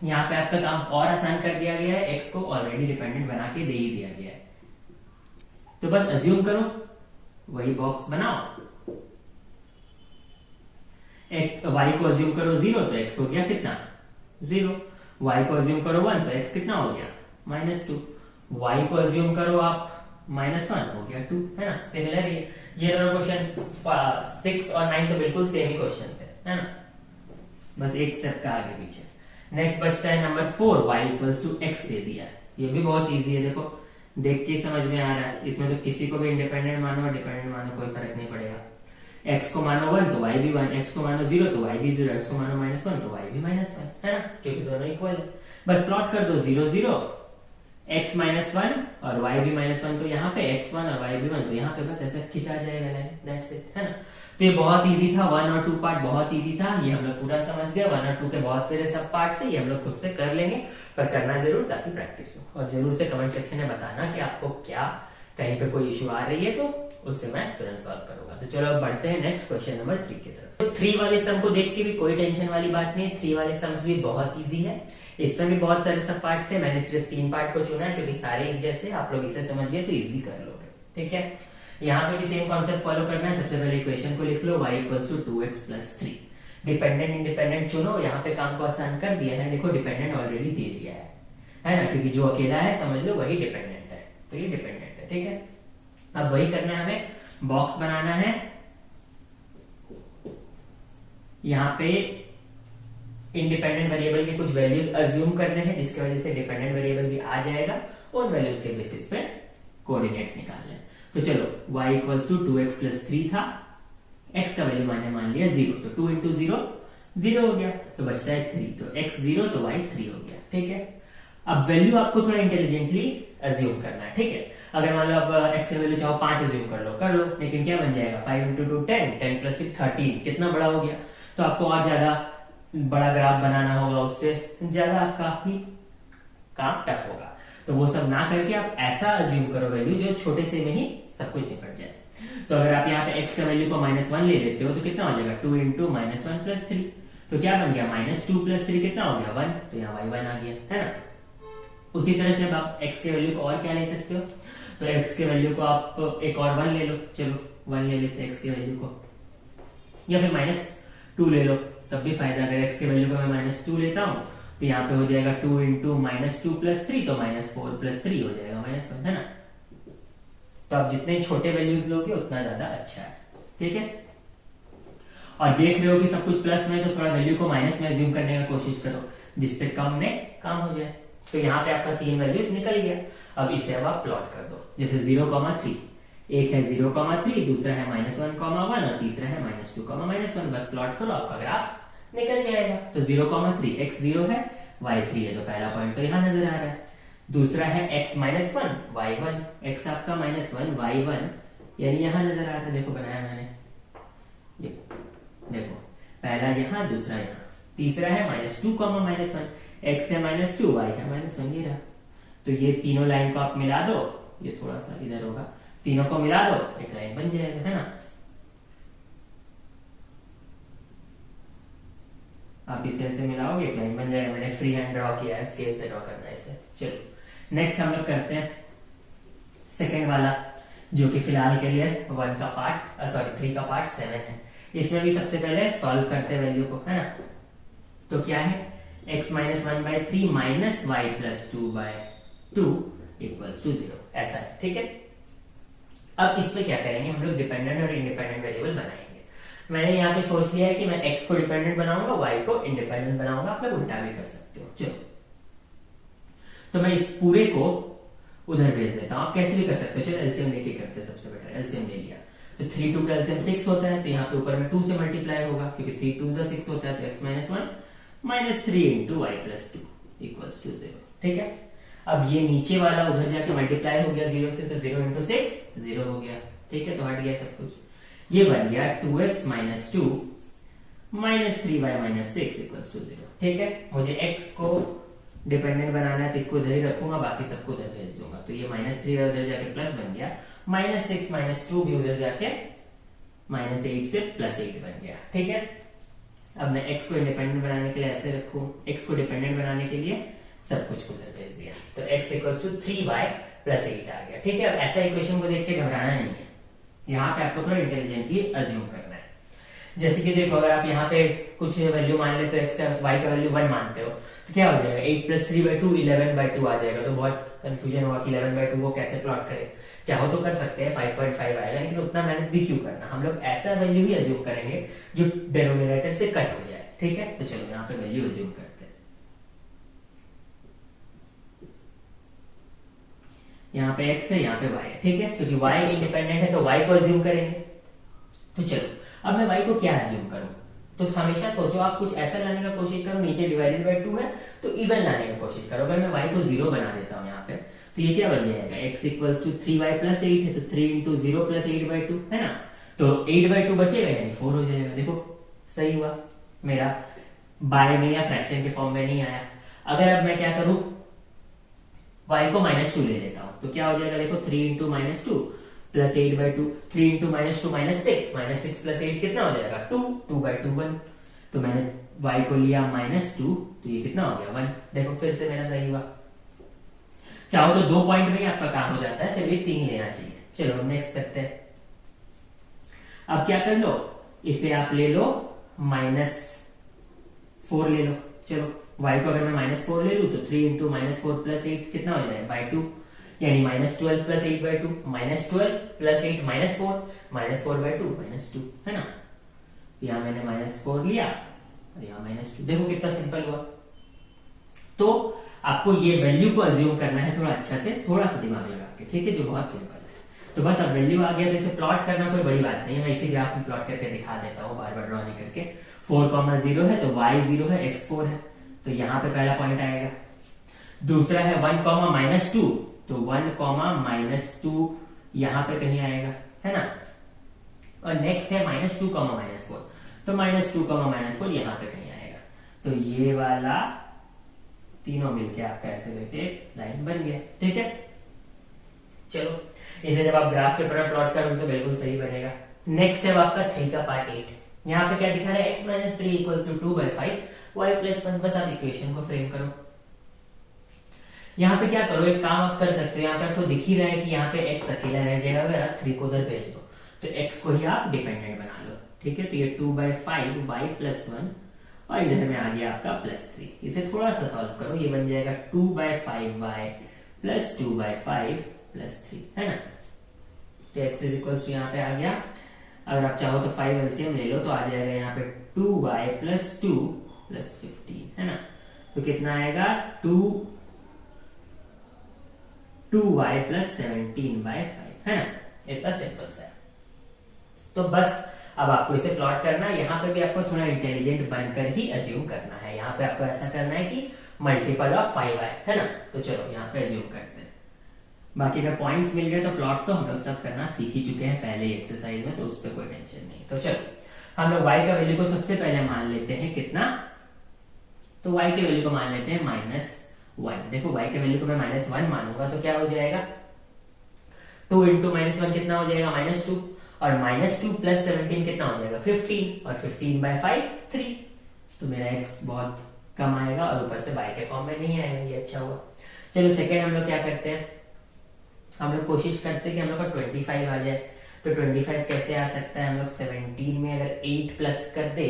यहाँ पे आपका काम और आसान कर दिया गया है, x को ऑलरेडी डिपेंडेंट बना के दे ही दिया गया है। तो बस अज्यूम करो, वही बॉक्स बनाओ। y को अज्यूम करो 0, तो x हो गया कितना 0। y को अज्यूम करो 1, तो x कितना हो गया -2। y को अज्यूम करो आप -1, हो गया 2, है ना। सिमिलर ये दोनों क्वेश्चन 6 और 9 तो बिल्कुल सेम ही क्वेश्चन थे, है ना, बस एक स्टेप का आगे पीछे। नेक्स्ट बचता है नंबर 4, y = x दे दिया है। ये भी बहुत इजी है, देखो देख के समझ में आ रहा है। इसमें तो किसी को भी इंडिपेंडेंट मानो और डिपेंडेंट मानो, कोई फर्क नहीं पड़ेगा। x को मानो 1, तो y भी 1, x को मानो 0, तो y भी 0, x को मानो -1, तो y भी -1, है ना, क्योंकि दोनों इक्वल है। बस प्लॉट कर दो 0 0, x -1 और y भी -1, तो यहाँ पे x1 और y भी 1, तो यहाँ पे बस ऐसा खिंचा जाएगा लाइन, दैट्स इट, है ना। तो ये बहुत इजी था, 1 और 2 पार्ट बहुत इजी था, ये हम लोग पूरा समझ गए। 1 और 2 के बहुत सारे सब पार्ट से ये हम लोग खुद से कर लेंगे, पर करना जरूर ताकि प्रैक्टिस हो। और जरूर से कमेंट सेक्शन में बताना कि आपको क्या कहीं पे कोई इश्यू आ रही है तो उससे मैं तुरंत सॉल्व करूंगा। तो चलो अब बढ़ते हैं नेक्स्ट क्वेश्चन नंबर 3 की तरफ। तो 3 वाले सम को देख के भी कोई टेंशन वाली बात नहीं है, 3 वाले सम्स भी बहुत इजी है। इसमें भी बहुत सारे सब पार्ट्स थे, मैंने सिर्फ 3 पार्ट को चुना है क्योंकि सारे एक जैसे, आप लोग इसे समझ गए तो इजीली कर लोगे। ठीक है, यहाँ पे भी सेम कॉन्सेप्ट फॉलो करना है। सबसे पहले इक्वेशन को लिख लो, y = 2x + 3। डिपेंडेंट इंडिपेंडेंट चुनो, यहाँ पे काम को आसान कर दिया है। देखो डिपेंडेंट ऑलरेडी दे दिया है ना, क्योंकि जो अकेला है समझ लो वही डिपेंडेंट है, तो ये डिपेंडेंट है। ठीक है, अब वही करना है हमें, बॉक्स बनाना है। यहाँ पे इंडिपेंडेंट वेरिएबल के कुछ वैल्यूज अज्यूम करने हैं, जिसकी वजह से डिपेंडेंट वेरिएबल भी आ जाएगा। उन वैल्यूज के बेसिस पे कोऑर्डिनेट्स निकालने हैं। तो चलो y = 2x + 3 था, x का वैल्यू मैंने मान लिया 0, तो 2 × 0 0 हो गया, तो बचता है 3, तो x 0 तो y 3 हो गया। ठीक है, अब वैल्यू आपको थोड़ा इंटेलिजेंटली अज्यूम करना है। ठीक है, अगर मान लो आप x की वैल्यू चाहो 5 अज्यूम कर लो, लेकिन क्या बन जाएगा 5 × 2 10, 10 + 6 13, कितना बड़ा हो गया। तो आपको और ज्यादा बड़ा ग्राफ बनाना होगा, उससे ज्यादा आपका ही काम टफ होगा। तो वो सब ना करके आप ऐसा अज्यूम करो वैल्यू जो छोटे से में ही सब कुछ निपट जाए। तो अगर आप यहाँ पे x का वैल्यू को -1 ले लेते हो तो कितना हो जाएगा 2 × -1 + 3, तो क्या बन गया -2 + 3 कितना हो गया 1, तो यहाँ y1 आ गया, है ना। उसी तरह से अब आप x के वैल्यू को और क्या ले सकते हो, तो x के वैल्यू को आप एक और 1 ले लो, चलो 1 ले लेते हैं x के वैल्यू को, या फिर -2 ले लो तब भी फायदा। अगर x के वैल्यू को मैं -2 लेता हूँ तो यहाँ पे हो जाएगा 2 × -2 + 3, तो -4 + 3 हो जाएगा -1, है ना। तो आप जितने छोटे वैल्यूज लोगे उतना ज्यादा अच्छा है। ठीक है, और देख रहे हो कि सब कुछ प्लस में, तो थोड़ा वैल्यू को माइनस में अज्यूम करने की कोशिश करो, जिससे कम में काम हो जाए। तो यहाँ पे आपका 3 वैल्यूज निकल गया। अब इसे अब आप प्लॉट कर दो, जैसे 0,3, एक है 0,3, दूसरा है -1,1 और तीसरा है -2,-1। बस प्लॉट करो, आपका ग्राफ निकल जाएगा। तो 0,3, x 0 है, y 3 है, तो पहला पॉइंट तो यहाँ नजर आ रहा है। दूसरा है x -1 y 1, x आपका -1 y 1, यानी यहाँ नजर आ रहा है। देखो बनाया मैंने, ये देखो पहला यहाँ, दूसरा यहाँ। तीसरा है -2,-1, x है -2 y है -1, ये रहा। तो ये तीनों लाइन को आप मिला दो, ये थोड़ा सा इधर होगा, तीनों को मिला दो, एक लाइन बन जाएगा, है ना। आप इसे ऐसे मिलाओगे, एक लाइन बन जाएगा। मैंने फ्री हैंड ड्रॉ किया है, स्केल से ड्रॉ करना है इसे। चलो नेक्स्ट हम लोग करते हैं सेकेंड वाला, जो कि फिलहाल के लिए 3 का पार्ट 7 है। इसमें भी सबसे पहले सॉल्व करते हैं वैल्यू को, है ना। तो क्या है, x -1/3 -y + 2/2 = 0, ऐसा है। ठीक है, अब इस पे क्या करेंगे हम लोग, डिपेंडेंट और इंडिपेंडेंट वेरिएबल बनाएंगे। मैंने यहाँ पे सोच लिया है कि मैं x को डिपेंडेंट बनाऊंगा, y को इंडिपेंडेंट बनाऊंगा। आप लोग उल्टा भी कर सकते हो। चलो, तो मैं इस पूरे को उधर भेज देता हूँ, आप कैसे भी कर सकते हो। चलो एलसीएम लेके करते हैं, सबसे बेटर एलसीएम ले लिया। तो 3 2 का एलसीएम 6 होता है, तो यहाँ पे ऊपर में 2 से मल्टीप्लाई होगा, क्योंकि 3 2 6 होता है, तो x -1 -3 × y + 2 = 0। ठीक है, अब ये नीचे वाला उधर जाके मल्टीप्लाई हो गया 0 से, तो 0 × 6 0 हो गया। ठीक है, तो हट गया सब कुछ। ये बन गया 2x - 2 -3y - 6 = 0। ठीक है, मुझे x को डिपेंडेंट बनाना है, तो इसको इधर ही रखूंगा, बाकी सबको उधर भेज दूंगा। तो ये -3 उधर जाके प्लस बन गया, -6 - 2 भी उधर जाके -8 से +8 बन गया। ठीक है, अब मैं x को इंडिपेंडेंट बनाने के लिए ऐसे रखूं, x को डिपेंडेंट बनाने के लिए सब कुछ उधर भेज दिया, तो x = 3y + 8 आ गया। ठीक है, अब ऐसा इक्वेशन को देख के घबराना नहीं है, यहाँ पे आपको थोड़ा इंटेलिजेंटली अज्यूम करना है। जैसे कि देखो, अगर आप यहाँ पे कुछ वैल्यू मान लेते हो, x का y का वैल्यू 1 मानते हो, तो क्या हो जाएगा 8 + 3/2 11/2 आ जाएगा। तो बहुत कंफ्यूजन होगा कि 11/2 को कैसे प्लॉट करें। चाहो तो कर सकते हैं, 5.5 आएगा, लेकिन उतना मेहनत भी क्यों करना। हम लोग ऐसा वैल्यू ही अज्यूम करेंगे जो डिनोमिनेटर से कट हो जाए। ठीक है, तो चलो यहाँ पे वैल्यू अज्यूम करते हैं। यहाँ पे x है, यहाँ पे y है। ठीक है, क्योंकि y इंडिपेंडेंट है तो y को अज्यूम करेंगे। तो चलो, अब मैं y को क्या अज्यूम करूं, तो हमेशा सोचो आप कुछ ऐसा लाने का कोशिश करो, नीचे /2 है तो इवन लाने की कोशिश करो। अगर मैं y को 0 बना देता हूं यहाँ पे, तो ये क्या बन जाएगा, x = 3y + 8 है, तो 3 × 0 + 8/2 है ना। तो 8/2 बचेगा, यानी 4 हो जाएगा। देखो सही हुआ मेरा, बाय में या फ्रैक्शन के फॉर्म में नहीं आया। अगर अब मैं क्या करूं, y को -2 ले लेता हूं, तो क्या हो जाएगा, देखो 3 × -2 प्लस 8/2, 3 इंटू -2 -6, -6 प्लस 8 कितना हो जाएगा 2, 2/2 1। तो मैंने y को लिया -2, तो ये कितना हो गया 1। देखो फिर से मेरा सही हुआ। चाहो तो 2 पॉइंट में ही आपका काम हो जाता है, फिर भी 3 लेना चाहिए। चलो नेक्स्ट करते हैं। अब क्या कर लो, इसे आप ले लो -4 ले लो। चलो y को अगर मैं -4 ले लूं तो 3 इंटू -4 प्लस 8 कितना हो जाएगा /2, यानी -12 प्लस 8/2, -12 प्लस 8 -4, -4/2 -2 है ना। यहां मैंने -4 लिया और यहां -2। देखो कितना सिंपल हुआ। तो आपको ये वैल्यू को अज्यूम करना है थोड़ा अच्छा से, थोड़ा सा दिमाग लगा के, ठीक है, जो बहुत सिंपल है। तो बस अब वैल्यू आ गया तो इसे प्लॉट करना कोई बड़ी बात नहीं है, मैं इसी ग्राफ में प्लॉट करके दिखा देता हूँ, बार बार ड्रॉ नहीं करके। 4,0 है तो y 0 है, x 4 है, तो यहाँ पे पहला पॉइंट आएगा। दूसरा है 1, -2, तो 1, -2 यहाँ पे कहीं आएगा, है ना। और नेक्स्ट है -2, -4, तो -2, -4 यहाँ पे कहीं आएगा। तो ये वाला तीनों मिलके आपका ऐसे लेके लाइन बन गया, ठीक है। चलो इसे जब आप ग्राफ पेपर में प्लॉट करोगे तो बिल्कुल सही बनेगा। नेक्स्ट है आपका 3 का पार्ट 8। यहाँ पे क्या दिखा रहा है, x - 3 = 2/5, y + 1। बस आप इक्वेशन को फ्रेम करो। यहाँ पे क्या करो, एक काम आप कर सकते हो, यहाँ पे आपको दिख ही रहा है कि यहाँ पे x अकेला रह जाएगा, अगर आप 3 को उधर भेज दो तो x को ही आप डिपेंडेंट बना लो, ठीक है। तो ये 2/5 y + 1 और इधर में आ गया आपका +3। इसे थोड़ा सा सॉल्व करो, ये बन जाएगा 2/5y + 2/5 +3, है ना। तो x = यहाँ पे आ गया। अगर आप चाहो तो 5 एलसीएम ले लो तो आ जाएगा यहाँ पे 2y + 2 + 15, है ना। तो कितना आएगा 2y + 17/5, है ना। इतना सिंपल सा है। तो बस अब आपको इसे प्लॉट करना है। यहाँ पे भी आपको थोड़ा इंटेलिजेंट बनकर ही अज्यूम करना है। यहाँ पे आपको ऐसा करना है कि मल्टीपल ऑफ 5y, है ना। तो चलो यहाँ पे अज्यूम करते हैं। बाकी अगर पॉइंट्स मिल गए तो प्लॉट तो हम लोग सब करना सीख ही चुके हैं पहले एक्सरसाइज में, तो उस पर कोई टेंशन नहीं। तो चलो हम लोग y का वैल्यू को सबसे पहले मान लेते हैं कितना, तो y के वैल्यू को मान लेते हैं -1। देखो y के वैल्यू को मैं -1 मानूंगा तो क्या हो जाएगा, 2 इंटू -1 कितना हो जाएगा -2, और -2 + 17 कितना हो जाएगा 15, और 15/5 3। तो मेरा x बहुत कम आएगा और ऊपर से y के फॉर्म में नहीं आएगा, ये अच्छा हुआ। चलो सेकेंड हम लोग क्या करते हैं, हम लोग कोशिश करते हैं कि हम लोग का 25 आ जाए। तो 25 कैसे आ सकता है, हम लोग 17 में अगर 8 प्लस कर दे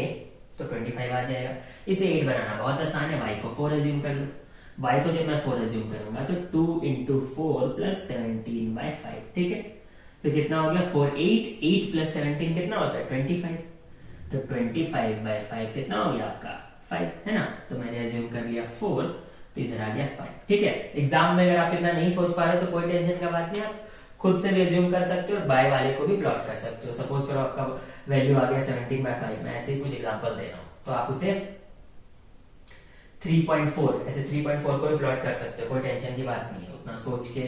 तो 25 आ जाएगा। इसे 8 बनाना बहुत आसान है, y को 4 अज्यूम कर लो। y को जब मैं 4 अज्यूम करूंगा तो 2 × 4 + 17/5, ठीक है। तो कितना हो गया 4, 8 + 17 कितना होता है 25। तो 25/5 कितना हो गया आपका 5, है ना। तो मैंने अज्यूम कर लिया 4, तो इधर आ गया 5, ठीक है। एग्जाम में अगर आप इतना नहीं सोच पा रहे तो कोई टेंशन का बात नहीं, आप खुद से भी अज्यूम कर सकते हो और बाय वाले को भी प्लॉट कर सकते हो। सपोज करो आपका वैल्यू आ गया 17/5, मैं ऐसे ही कुछ एग्जांपल दे रहा हूं, तो आप उसे 3.4 ऐसे 3.4 को भी प्लॉट कर सकते हो, कोई टेंशन की बात नहीं है, उतना सोच के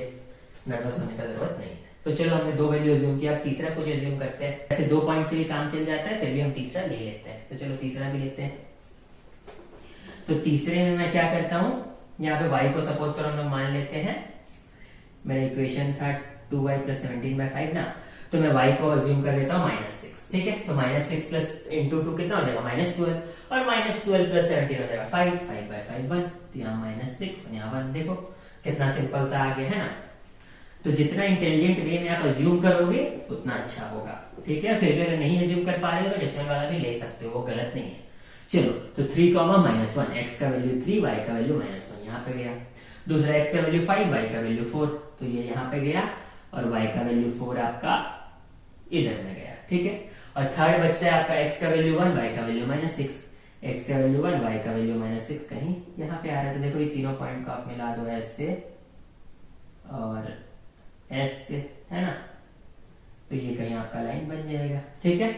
नर्वस होने का जरूरत नहीं है। तो चलो हमने 2 वैल्यू अज्यूम किया, अब तीसरा कुछ अज्यूम करते हैं। ऐसे 2 पॉइंट से भी काम चल जाता है, फिर भी हम तीसरा ले लेते हैं। तो चलो तीसरा भी लेते हैं। तो तीसरे में मैं क्या करता हूं, यहाँ पे y को सपोज करो हम लोग मान लेते हैं, मेरा इक्वेशन था 2y + 17/5 ना, तो मैं y को अज्यूम कर लेता हूँ -6, ठीक है। तो -6 + 2 कितना हो जाएगा -12, और -12 + 17 हो जाएगा 5/5 1। तो यहाँ -6 और यहाँ 1, देखो कितना सिंपल सा आ गया, है ना। तो जितना इंटेलिजेंट वे में आप अज्यूम करोगे उतना अच्छा होगा, ठीक है। फिर भी अगर नहीं अज्यूम कर पा रहे हो तो डेसिमल वाला भी ले सकते हो, वो गलत नहीं है। चलो तो 3, -1, x का वैल्यू 3, y का वैल्यू -1 यहाँ पे गया। दूसरा x का वैल्यू 5, y का वैल्यू 4, तो ये यहाँ पे गया, और y का वैल्यू 4 आपका इधर में गया, ठीक है। और थर्ड बचता है आपका x का वैल्यू 1, y का वैल्यू -6, x का वैल्यू 1, y का वैल्यू -6 कहीं यहाँ पे आ रहा है। तो देखो ये तीनों पॉइंट को आप मिला दो s से और s से, है ना। तो ये कहीं आपका लाइन बन जाएगा, ठीक है।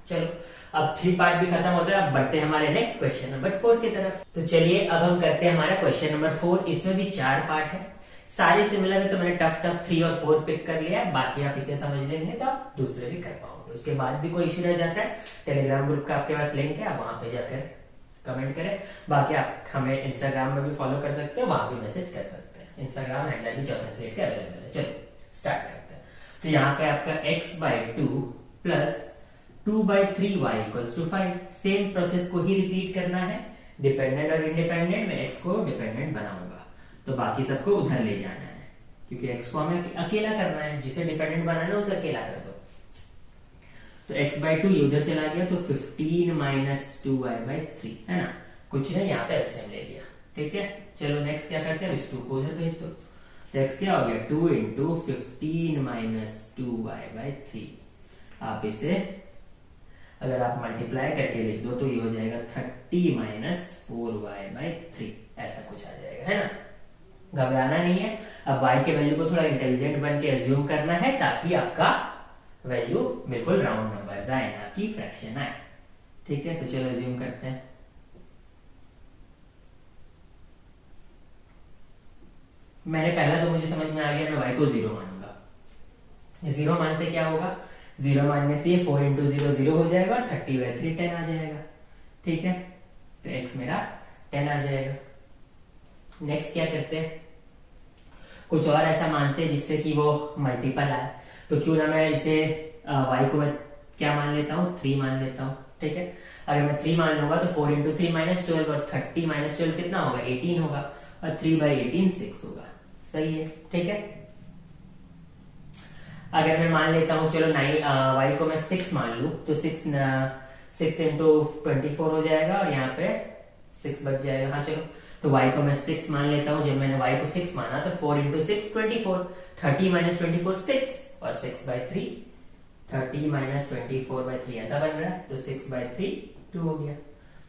चलो अब 3 पार्ट भी खत्म होता है, अब बढ़ते हैं हमारे नेक्स्ट क्वेश्चन नंबर 4 की तरफ। तो चलिए अब हम करते हैं हमारा क्वेश्चन नंबर 4। इसमें भी 4 पार्ट है, सारे सिमिलर है, तो मैंने टफ 3 और 4 पिक कर लिया। बाकी आप इसे समझ लेंगे तो आप दूसरे भी कर पाओगे। उसके बाद भी कोई इश्यू रह जाता है, टेलीग्राम ग्रुप का आपके पास लिंक है, आप वहां पे जाकर कमेंट करें। बाकी आप हमें इंस्टाग्राम में भी फॉलो कर सकते हो, वहां भी मैसेज कर सकते हैं। इंस्टाग्राम हैंडल भी 14 से लेकर अवेलेबल है। चलो स्टार्ट करते हैं। तो यहाँ पे आपका x/2 plus 2/3 y equals to 5। Same process को ही रिपीट करना है, डिपेंडेंट और इंडिपेंडेंट में x को डिपेंडेंट बनाऊंगा, तो बाकी सबको उधर ले जाना है, क्योंकि x को हमें अकेला करना है, जिसे डिपेंडेंट बनाना है उसे अकेला कर दो। तो x/2 ये उधर चला गया, तो 15 माइनस 2y/3 है ना, कुछ नहीं, यहाँ पे एलसीएम ले लिया। ठीक है, चलो नेक्स्ट क्या करते हैं, इस 2 को उधर भेज दो। तो x क्या हो गया, 2 इंटू 15 माइनस 2y/3। आप इसे अगर आप मल्टीप्लाई करके लिख दो तो ये हो जाएगा 30 माइनस 4y/3, ऐसा कुछ आ जाएगा, है ना। घबराना नहीं है, अब y के वैल्यू को थोड़ा इंटेलिजेंट बन के एज्यूम करना है, ताकि आपका वैल्यू बिल्कुल राउंड नंबर आए, ना कि फ्रैक्शन आए। ठीक है, तो चलो एज्यूम करते हैं। मैंने पहला तो मुझे समझ में आ गया, मैं y को 0 मानूंगा। 0 मानते क्या होगा, 0 मानने से ये 4 इंटू 0 0 हो जाएगा और 30/3 10 आ जाएगा। ठीक है, तो x मेरा 10 आ जाएगा। नेक्स्ट क्या करते हैं, कुछ और ऐसा मानते हैं जिससे कि वो मल्टीपल आए। तो क्यों ना मैं इसे y को मैं क्या मान लेता हूँ, 3 मान लेता हूँ। ठीक है, अगर मैं 3 मान लूंगा तो 4 इंटू 3 माइनस 12, और 30 माइनस 12 कितना होगा, 18 होगा, और 3/18 6 होगा। सही है। ठीक है, अगर मैं मान लेता हूं, चलो y को मैं 6 मान लू, तो 6 इंटू 24 हो जाएगा, और यहाँ पे 6 बच जाएगा। हाँ चलो, तो y को मैं 6 मान लेता हूं। जब मैंने y को 6 माना तो 4 इंटू 6 24, 30 माइनस 24 6, और 6/3, 30 माइनस 24/3 ऐसा बन रहा है, तो 6/3 2 हो गया,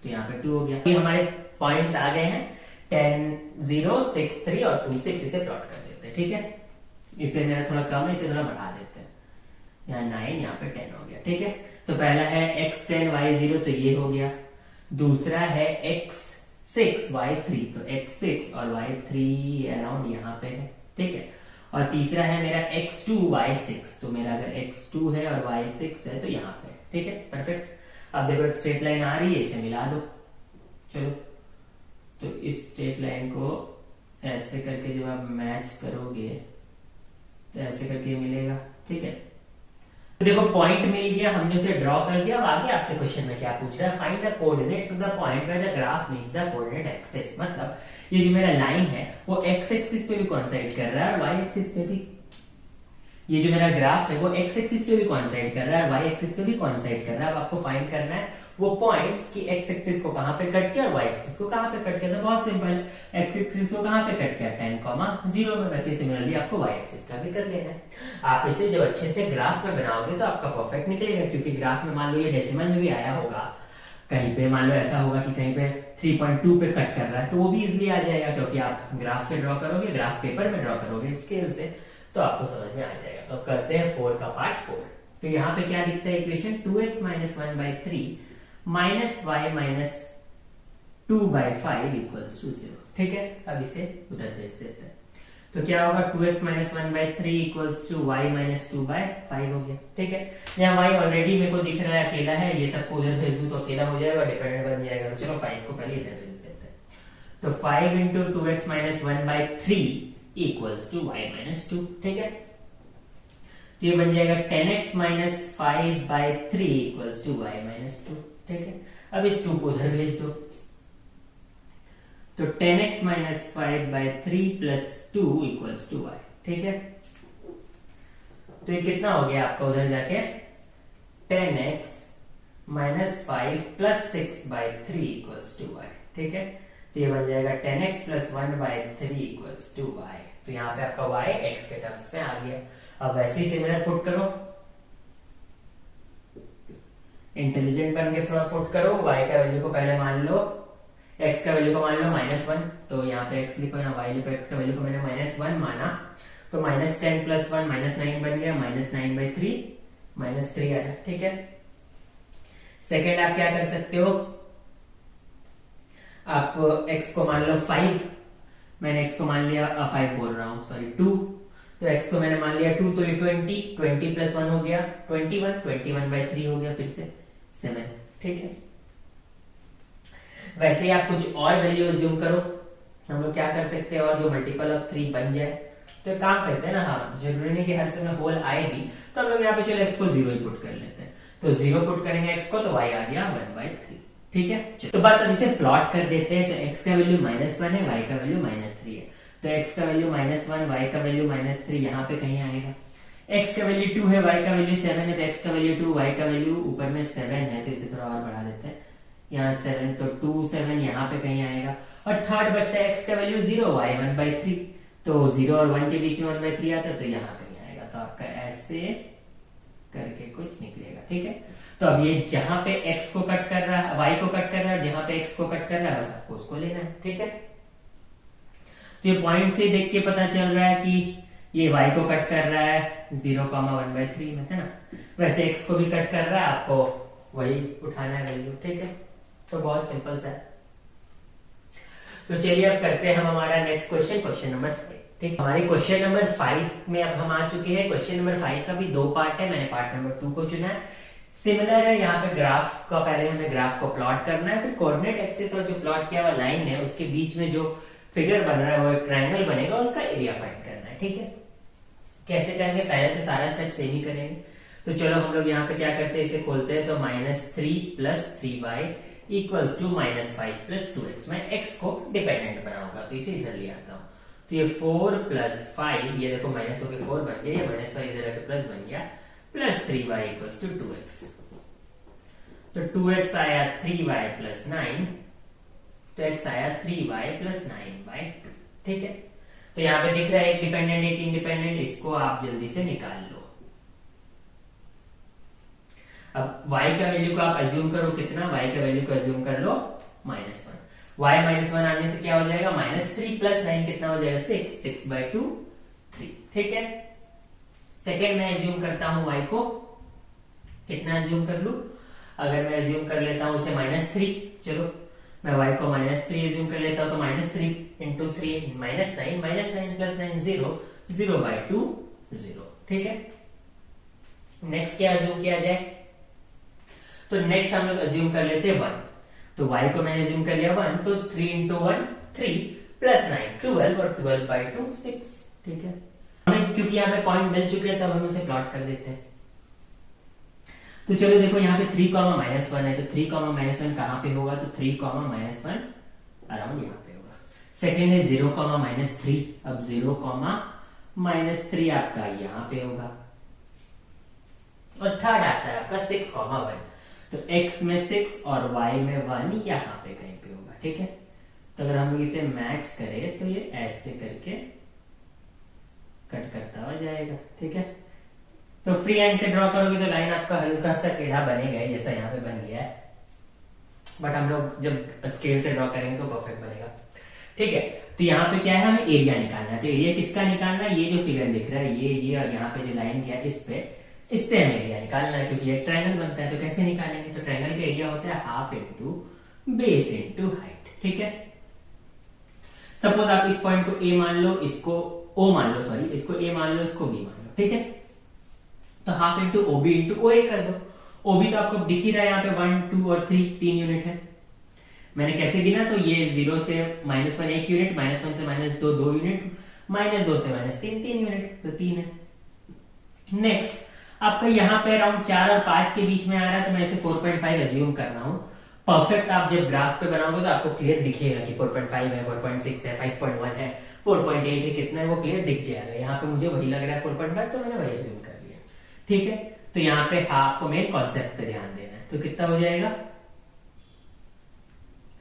तो यहाँ पे 2 हो गया। ये हमारे पॉइंट्स आ गए हैं, 10 0 6 3 और 2 6, इसे प्लॉट कर देते हैं। ठीक है, इसे मेरा थोड़ा कम है, इसे थोड़ा बढ़ा देते हैं, यहाँ 9 यहाँ पे 10 हो गया। ठीक है, तो पहला है x10 y0, तो ये हो गया। दूसरा है x6 y3, तो x6 और y3 अराउंड यहाँ पे है। ठीक है, और तीसरा है मेरा x2 y6, तो मेरा अगर x2 है और y6 है तो यहाँ पे। ठीक है, परफेक्ट। अब देखो एक स्ट्रेट लाइन आ रही है, इसे मिला दो। चलो, तो इस स्ट्रेट लाइन को ऐसे करके जब आप मैच करोगे तो ऐसे करके मिलेगा। ठीक है, तो देखो पॉइंट मिल गया, हमने उसे ड्रॉ कर दिया। अब आगे आपसे क्वेश्चन में क्या पूछ रहा है, find the coordinates of the point where the graph meets the coordinate axis. मतलब ये जो मेरा लाइन है वो एक्स एक्सिस पे भी कोइंसाइड कर रहा है और वाई एक्सिस पे भी। ये जो मेरा ग्राफ है वो एक्स एक्सिस पे भी कोइंसाइड कर रहा है और वाई एक्सिस पे भी कोइंसाइड कर रहा है। अब आपको फाइंड करना है वो पॉइंट्स की एक्स एक्सिस को कहां पे कट किया और वाई एक्सिस को कहां पे कट किया। तो बहुत सिंपल, एक्स एक्सिस को कहां पे कट किया, 10, 0 में। वैसे सिमिलरली आपको वाई एक्सिस का भी कर लेना है। आप इसे जब अच्छे से ग्राफ में बनाओगे तो आपका परफेक्ट निकलेगा, क्योंकि ग्राफ में मान लो ये डेसिमल में भी आया होगा, कहीं पे मान लो ऐसा होगा कि कहीं पे 3.2 पे कट कर रहा है, तो वो भी इजिली आ जाएगा, क्योंकि आप ग्राफ से ड्रॉ करोगे, ग्राफ पेपर में ड्रॉ करोगे स्केल से, तो आपको समझ में आ जाएगा। तो अब करते हैं 4 का पार्ट 4। तो यहाँ पे क्या दिखता है equation, 2x minus 1/3 minus y minus 2/5 equals to 0। ठीक है, अब इसे उधर भेज देते हैं। तो क्या होगा, 2x minus 1/3 equals to y minus 2/5 हो गया। ठीक है, यहाँ y ऑलरेडी मेरे को दिख रहा है अकेला है, ये सबको उधर भेज दूं तो अकेला हो जाएगा, डिपेंडेंट बन जाएगा। तो चलो 5 को पहले इधर भेज देते हैं। तो 5 into 2x minus 1/3 equals to y minus 2। ठीक है, तो ये बन जाएगा 10x minus 5/3 equals to y minus 2। ठीक है, अब इस 2 को उधर भेज दो। तो 10x minus 5/3 plus 2 equals to y। ठीक है, तो ये कितना हो गया आपका उधर जाके, 10x minus 5 plus 6/3 equals to y। ठीक है, तो ये बन जाएगा 10x plus 1/3 equals to y। तो यहाँ पे आपका y x के टर्म्स में आ गया। अब वैसे ही सिमिलर पुट करो, इंटेलिजेंट बन के थोड़ा पुट करो। y का वैल्यू को पहले मान लो, x का वैल्यू को मान लो -1, तो यहाँ पे x लिखो, यहाँ y लिखो। x का वैल्यू को मैंने -1 माना, तो -10 प्लस 1 -9 बन गया, -9/3 -3 आ रहा। ठीक है, सेकेंड आप क्या कर सकते हो, आप x को मान लो 5, मैंने x को मान लिया 5 बोल रहा हूँ, सॉरी 2, तो x को मैंने मान लिया 2, तो ये 20 प्लस 1 हो गया 21, 21/3 हो गया, फिर से 7। ठीक है, वैसे ही आप कुछ और वैल्यू अज्यूम करो। हम लोग क्या कर सकते हैं, और जो मल्टीपल ऑफ 3 बन जाए तो एक काम करते हैं ना, हाँ जरूरी नहीं कि हर समय होल आएगी, तो हम लोग यहाँ पे चलो x को 0 ही पुट कर लेते हैं। तो 0 पुट करेंगे x को, तो y आ गया 1/3। ठीक है, तो बस अब इसे प्लॉट कर देते हैं। तो x का वैल्यू -1 है, y का वैल्यू -3 है। तो x का वैल्यू -1, y का वैल्यू -3 यहाँ पे कहीं आएगा। x का वैल्यू 2 है, y का वैल्यू 7 है, तो x का वैल्यू 2, y का वैल्यू ऊपर में 7 है, तो इसे थोड़ा और बढ़ा देते हैं, यहाँ 7, तो 2 7 यहाँ पे कहीं आएगा। और थर्ड बचता है x का वैल्यू 0, y 1/3, तो 0 और 1 के बीच में 1/3 आता है, तो यहाँ कहीं आएगा। तो आपका ऐसे करके कुछ निकलेगा। ठीक है, तो अब ये जहां पे x को कट कर रहा है, y को कट कर रहा है, जहां पे x को कट कर रहा है, बस आपको उसको लेना है। ठीक है, तो ये पॉइंट से देख के पता चल रहा है कि ये y को कट कर रहा है 0,1/3 में, है ना। वैसे x को भी कट कर रहा है, आपको वही उठाना है वैल्यू। ठीक है, तो बहुत सिंपल सा है। तो चलिए अब करते हैं हम हमारा नेक्स्ट क्वेश्चन, क्वेश्चन नंबर 5। ठीक, हमारे क्वेश्चन नंबर 5 में अब हम आ चुके हैं। क्वेश्चन नंबर 5 का भी 2 पार्ट है, मैंने पार्ट नंबर 2 को चुना है। सिमिलर है, यहाँ पे ग्राफ का पहले हमें ग्राफ को प्लॉट करना है, फिर कोऑर्डिनेट एक्सिस और जो प्लॉट किया हुआ लाइन है उसके बीच में जो फिगर बन रहा है वो एक ट्रायंगल बनेगा, उसका एरिया फाइंड करना है। ठीक है, कैसे करेंगे, पहले तो सारा स्टेप सेम ही करेंगे। तो चलो हम लोग यहाँ पे क्या करते हैं, इसे खोलते हैं। तो -3 + 3y = -5 + 2x। मैं x को डिपेंडेंट बनाऊंगा, तो इसे इधर ले आता हूँ। तो ये 4 + 5, ये देखो माइनस होकर 4 बन गया, ये -5 इधर आके प्लस बन गया, + 3y = 2x। तो 2x आया 3y + 9, तो x आया 3y + 9/2। ठीक है, तो यहाँ पे दिख रहा है एक डिपेंडेंट एक इंडिपेंडेंट, इसको आप जल्दी से निकाल लो। अब y का वैल्यू को आप अज्यूम करो कितना, y का वैल्यू को अज्यूम कर लो -1। y -1 आने से क्या हो जाएगा, -3 + 9 कितना हो जाएगा, 6/2 3। ठीक है, सेकेंड में अज्यूम करता हूं y को, कितना अज्यूम कर लू, अगर मैं अज्यूम कर लेता हूं उसे -3, चलो मैं y को -3 अज्यूम कर लेता हूं, तो -3 × 3 -9, -9 + 9 0, 0/2 0। ठीक है, नेक्स्ट क्या अज्यूम किया जाए, तो नेक्स्ट हम लोग अज्यूम कर लेते हैं 1। तो y को मैंने अज्यूम कर लिया 1, तो 3 × 1 3 + 9 12 और 12/2 6। ठीक है, हमें क्योंकि यहाँ पे पॉइंट मिल चुके हैं, तब हम उसे प्लॉट कर देते हैं। तो चलो देखो यहाँ पे 3, -1 है, तो 3, -1 कहाँ पे होगा, तो 3, -1 अराउंड यहाँ पे होगा। सेकेंड है 0, -3, अब 0, -3 आपका यहाँ पे होगा। और थर्ड आता है आपका 6, 1, तो x में 6 और y में 1 यहाँ पे कहीं पे होगा। ठीक है, तो अगर हम लोग इसे मैच करें तो ये ऐसे करके कट करता हुआ जाएगा। ठीक है, तो फ्री हैंड से ड्रॉ करोगे तो लाइन आपका हल्का सा टेढ़ा बनेगा, जैसा यहाँ पे बन गया है, बट हम लोग जब स्केल से ड्रॉ करेंगे तो परफेक्ट बनेगा। ठीक है, तो यहाँ पे क्या है, हमें एरिया निकालना है। तो एरिया किसका निकालना है, ये जो फिगर दिख रहा है ये और यहाँ पे जो लाइन किया इस पे, इससे हमें एरिया निकालना है, क्योंकि एक ट्रायंगल बनता है। तो कैसे निकालेंगे, तो ट्रायंगल का एरिया होता है half into base into height. ठीक है, सपोज आप इस पॉइंट को ए मान लो, इसको ओ मान लो, सॉरी इसको ए मान लो, इसको बी मान लो। ठीक है, तो half into O B into O A कर दो। ओ बी तो आपको दिख ही रहा है यहाँ पे 1 2 और 3 3 यूनिट है। मैंने कैसे गिना, तो ये 0 से -1 1 यूनिट, -1 से -2 2 यूनिट, -2 से -3 3 यूनिट, तो 3 है। नेक्स्ट आपका यहाँ पे अराउंड 4 और 5 के बीच में आ रहा है, तो मैं इसे 4.5 अज्यूम कर रहा हूँ। परफेक्ट आप जब ग्राफ पे बनाओगे तो आपको क्लियर दिखेगा कि 4.5 है, 4.6 है, 5.1 है, 4.8 है, कितना है वो क्लियर दिख जाएगा। यहाँ पे मुझे वही लग रहा है 4.5, तो मैंने वही अज्यूम कर लिया। ठीक है, तो यहाँ पे आपको मेन कॉन्सेप्ट पे ध्यान देना है। तो कितना हो जाएगा